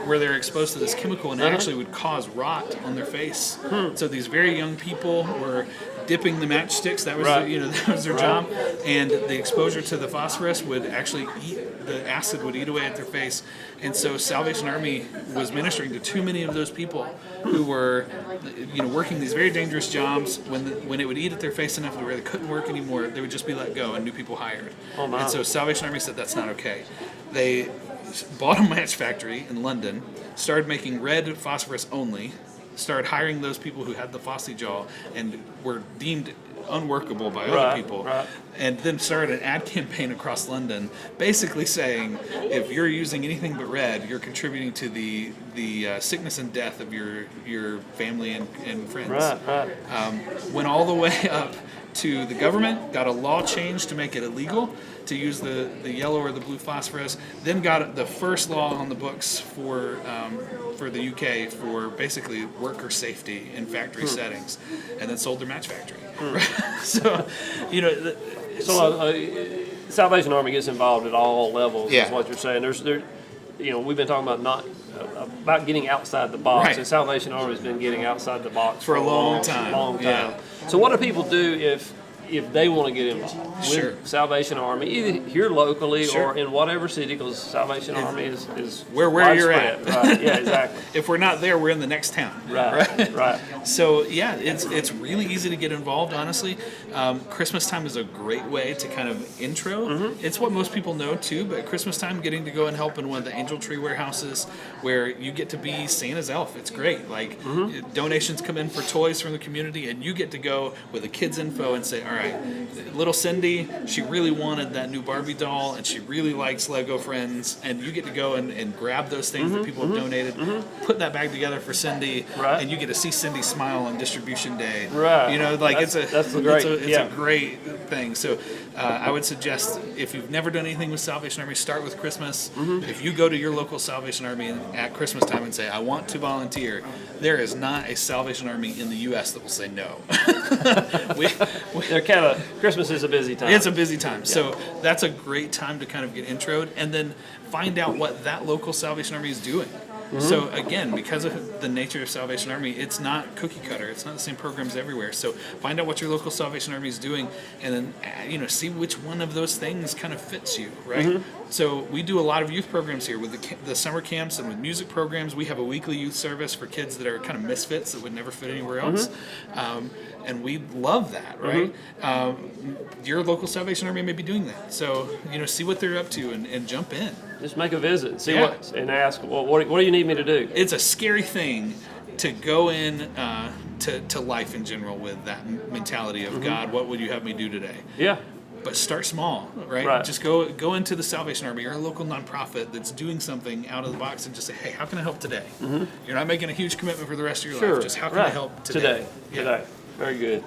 B: where they're exposed to this chemical and it actually would cause rot on their face. So these very young people were dipping the matchsticks. That was that was their job, and the exposure to the phosphorus would actually the acid would eat away at their face. And so Salvation Army was ministering to too many of those people who were working these very dangerous jobs. When it would eat at their face enough to where they couldn't work anymore, they would just be let go and new people hired. And so Salvation Army said that's not okay. They bought a match factory in London, started making red phosphorus only, started hiring those people who had the phossy jaw and were deemed unworkable by other people, and then started an ad campaign across London basically saying if you're using anything but red, you're contributing to the the sickness and death of your family and friends.
A: Right.
B: Went all the way up to the government, got a law change to make it illegal to use the yellow or the blue phosphorus, then got the first law on the books for the UK for basically worker safety in factory settings, and then sold their match factory. So,
A: Salvation Army gets involved at all levels.
B: Yeah.
A: Is what you're saying. We've been talking about getting outside the box,
B: Right.
A: and Salvation Army has been getting outside the box
B: For a long time. Yeah.
A: So what do people do if they want to get involved
B: Sure.
A: with Salvation Army, either here locally
B: Sure.
A: or in whatever city, because Salvation Army is
B: where you're at.
A: Right. Yeah, exactly.
B: If we're not there, we're in the next town.
A: Right.
B: So yeah, it's really easy to get involved. Honestly, Christmas time is a great way to kind of intro.
A: Mm-hmm.
B: It's what most people know too. But Christmas time, getting to go and help in one of the angel tree warehouses, where you get to be Santa's elf. It's great. Like donations come in for toys from the community, and you get to go with the kids' info and say, all right, little Cindy, she really wanted that new Barbie doll, and she really likes Lego Friends, and you get to go and grab those things that people have donated, put that bag together for Cindy,
A: Right.
B: and you get to see Cindy smile on distribution day.
A: Right.
B: It's
A: Yeah.
B: a great thing. So I would suggest, if you've never done anything with Salvation Army, start with Christmas. If you go to your local Salvation Army at Christmas time and say, I want to volunteer, there is not a Salvation Army in the U.S. that will say no.
A: They're kind of, Christmas is a busy time.
B: It's a busy time. So that's a great time to kind of get introed and then find out what that local Salvation Army is doing. So again, because of the nature of Salvation Army, it's not cookie cutter. It's not the same programs everywhere. So find out what your local Salvation Army is doing, and then see which one of those things kind of fits you, right? So we do a lot of youth programs here with the summer camps and with music programs. We have a weekly youth service for kids that are kind of misfits that would never fit anywhere else, and we love that, right? Your local Salvation Army may be doing that. So see what they're up to and jump in.
A: Just make a visit, see
B: Yeah.
A: and ask, well, what do you need me to do?
B: It's a scary thing to go in to life in general with that mentality of God, what would you have me do today?
A: Yeah.
B: But start small, right?
A: Right.
B: Just go into the Salvation Army or a local nonprofit that's doing something out of the box and just say, hey, how can I help today? You're not making a huge commitment for the rest of your life. Just how can I help today?
A: Today. Very good.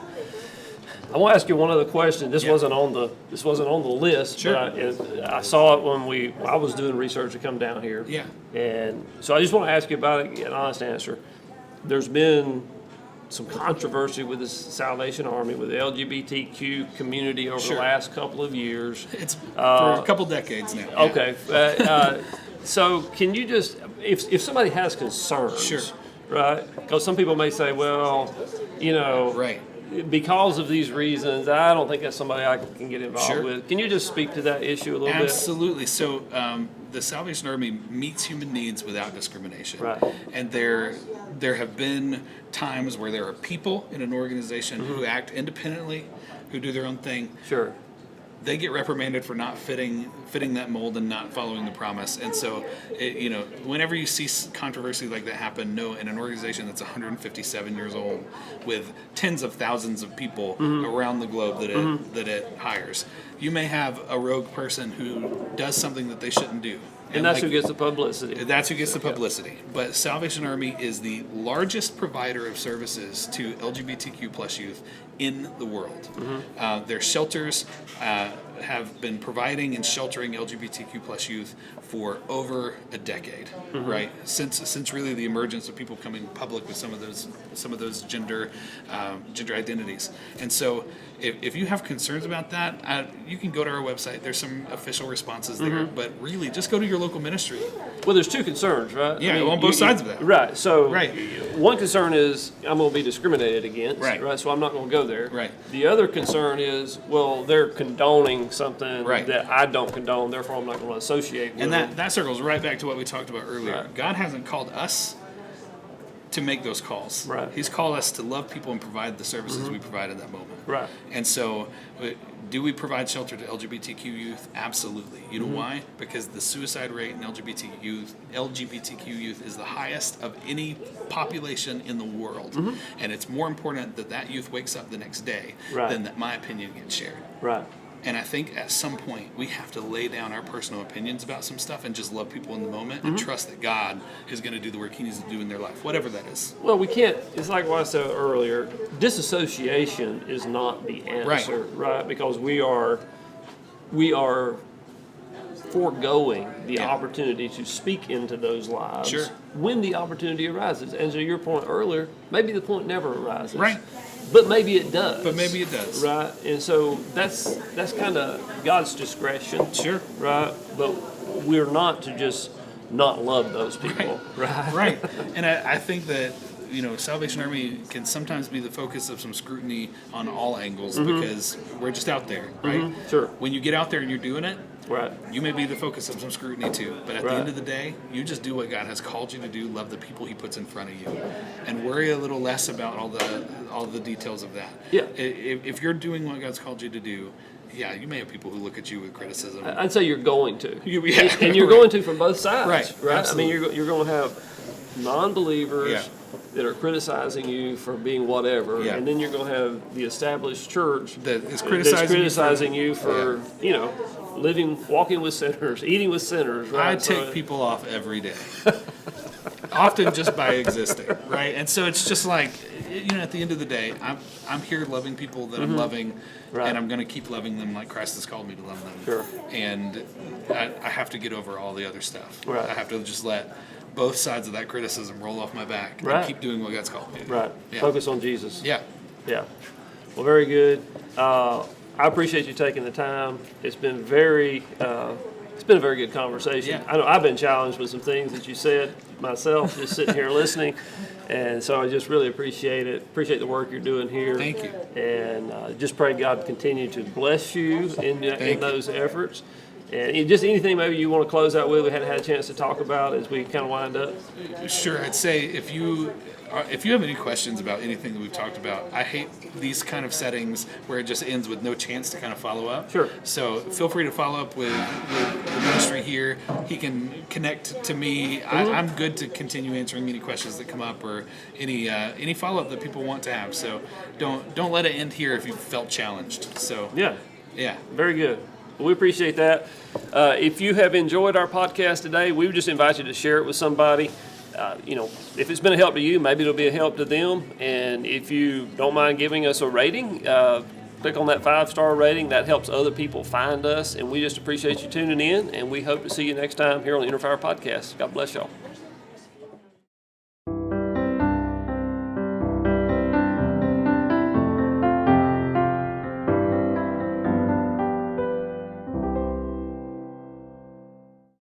A: I want to ask you one other question. This wasn't on the list,
B: Sure.
A: but I saw it when I was doing research to come down here.
B: Yeah.
A: And so I just want to ask you about it, get an honest answer. There's been some controversy with the Salvation Army, with the LGBTQ community over the last couple of years.
B: It's for a couple decades now. Yeah.
A: Okay. So can you just, if somebody has concerns,
B: Sure.
A: right? Because some people may say, well,
B: Right.
A: because of these reasons, I don't think that's somebody I can get involved
B: Sure.
A: with. Can you just speak to that issue a little bit?
B: Absolutely. So the Salvation Army meets human needs without discrimination.
A: Right.
B: And there have been times where there are people in an organization who act independently, who do their own thing.
A: Sure.
B: They get reprimanded for not fitting that mold and not following the promise. And so, whenever you see controversy like that happen, in an organization that's 157 years old with tens of thousands of people around the globe that it hires, you may have a rogue person who does something that they shouldn't do.
A: And that's who gets the publicity.
B: That's who gets the publicity. But Salvation Army is the largest provider of services to LGBTQ plus youth in the world. Their shelters have been providing and sheltering LGBTQ plus youth for over a decade, right? Since really the emergence of people coming public with some of those gender identities. And so if you have concerns about that, you can go to our website. There's some official responses there, but really just go to your local ministry.
A: Well, there's two concerns, right?
B: Yeah, on both sides of that.
A: Right. So
B: Right.
A: one concern is I'm going to be discriminated against,
B: Right.
A: So I'm not going to go there.
B: Right.
A: The other concern is, well, they're condoning something
B: Right.
A: that I don't condone, therefore I'm not going to associate with
B: And
A: it.
B: that circles right back to what we talked about earlier.
A: Right.
B: God hasn't called us to make those calls.
A: Right.
B: He's called us to love people and provide the services we provide in that moment.
A: Right.
B: And so, do we provide shelter to LGBTQ youth? Absolutely. You know why? Because the suicide rate in LGBTQ youth is the highest of any population in the world. And it's more important that youth wakes up the next day
A: Right.
B: than that my opinion gets shared.
A: Right.
B: And I think at some point we have to lay down our personal opinions about some stuff and just love people in the moment and trust that God is going to do the work He needs to do in their life, whatever that is.
A: Well, we can't, it's like what I said earlier, disassociation is not the answer, right? Because we are foregoing the opportunity to speak into those lives when the opportunity arises. And to your point earlier, maybe the point never arises.
B: Right.
A: But maybe it does.
B: Right.
A: And so that's kind of God's discretion.
B: Sure.
A: Right. But we're not to just not love those people. Right.
B: Right. And I think that, Salvation Army can sometimes be the focus of some scrutiny on all angles because we're just out there, right?
A: Sure.
B: When you get out there and you're doing it,
A: right,
B: you may be the focus of some scrutiny too. But at the end of the day, you just do what God has called you to do, love the people He puts in front of you, and worry a little less about all the details of that.
A: Yeah.
B: If you're doing what God's called you to do, yeah, you may have people who look at you with criticism.
A: I'd say you're going to.
B: Yeah.
A: And you're going to from both sides.
B: Right.
A: Absolutely. I mean, you're going to have non-believers that are criticizing you for being whatever, and then you're going to have the established church
B: that is
A: criticizing you for walking with sinners, eating with sinners. Right?
B: I take people off every day, often just by existing, right? And so it's just like, at the end of the day, I'm here loving people that I'm loving, and I'm going to keep loving them like Christ has called me to love them.
A: Sure.
B: And I have to get over all the other stuff.
A: Right.
B: I have to just let both sides of that criticism roll off my back and keep doing what God's called me to do.
A: Right.
B: Yeah.
A: Focus on Jesus.
B: Yeah.
A: Yeah. Well, very good. I appreciate you taking the time. It's been a very good conversation.
B: Yeah.
A: I know I've been challenged with some things that you said myself, just sitting here listening, and so I just really appreciate it. Appreciate the work you're doing here.
B: Thank you.
A: And just pray God continue to bless you in those efforts. And just anything maybe you want to close out with, we hadn't had a chance to talk about as we kind of wind up.
B: Sure. I'd say if you have any questions about anything that we've talked about, I hate these kind of settings where it just ends with no chance to kind of follow up.
A: Sure.
B: So feel free to follow up with the ministry here. He can connect to me. I'm good to continue answering any questions that come up or any follow up that people want to have. So don't let it end here if you felt challenged. So
A: Yeah. Very good. Well, we appreciate that. If you have enjoyed our podcast today, we would just invite you to share it with somebody. If it's been a help to you, maybe it'll be a help to them. And if you don't mind giving us a rating, click on that 5-star rating. That helps other people find us. And we just appreciate you tuning in. And we hope to see you next time here on the Innerfire podcast. God bless y'all.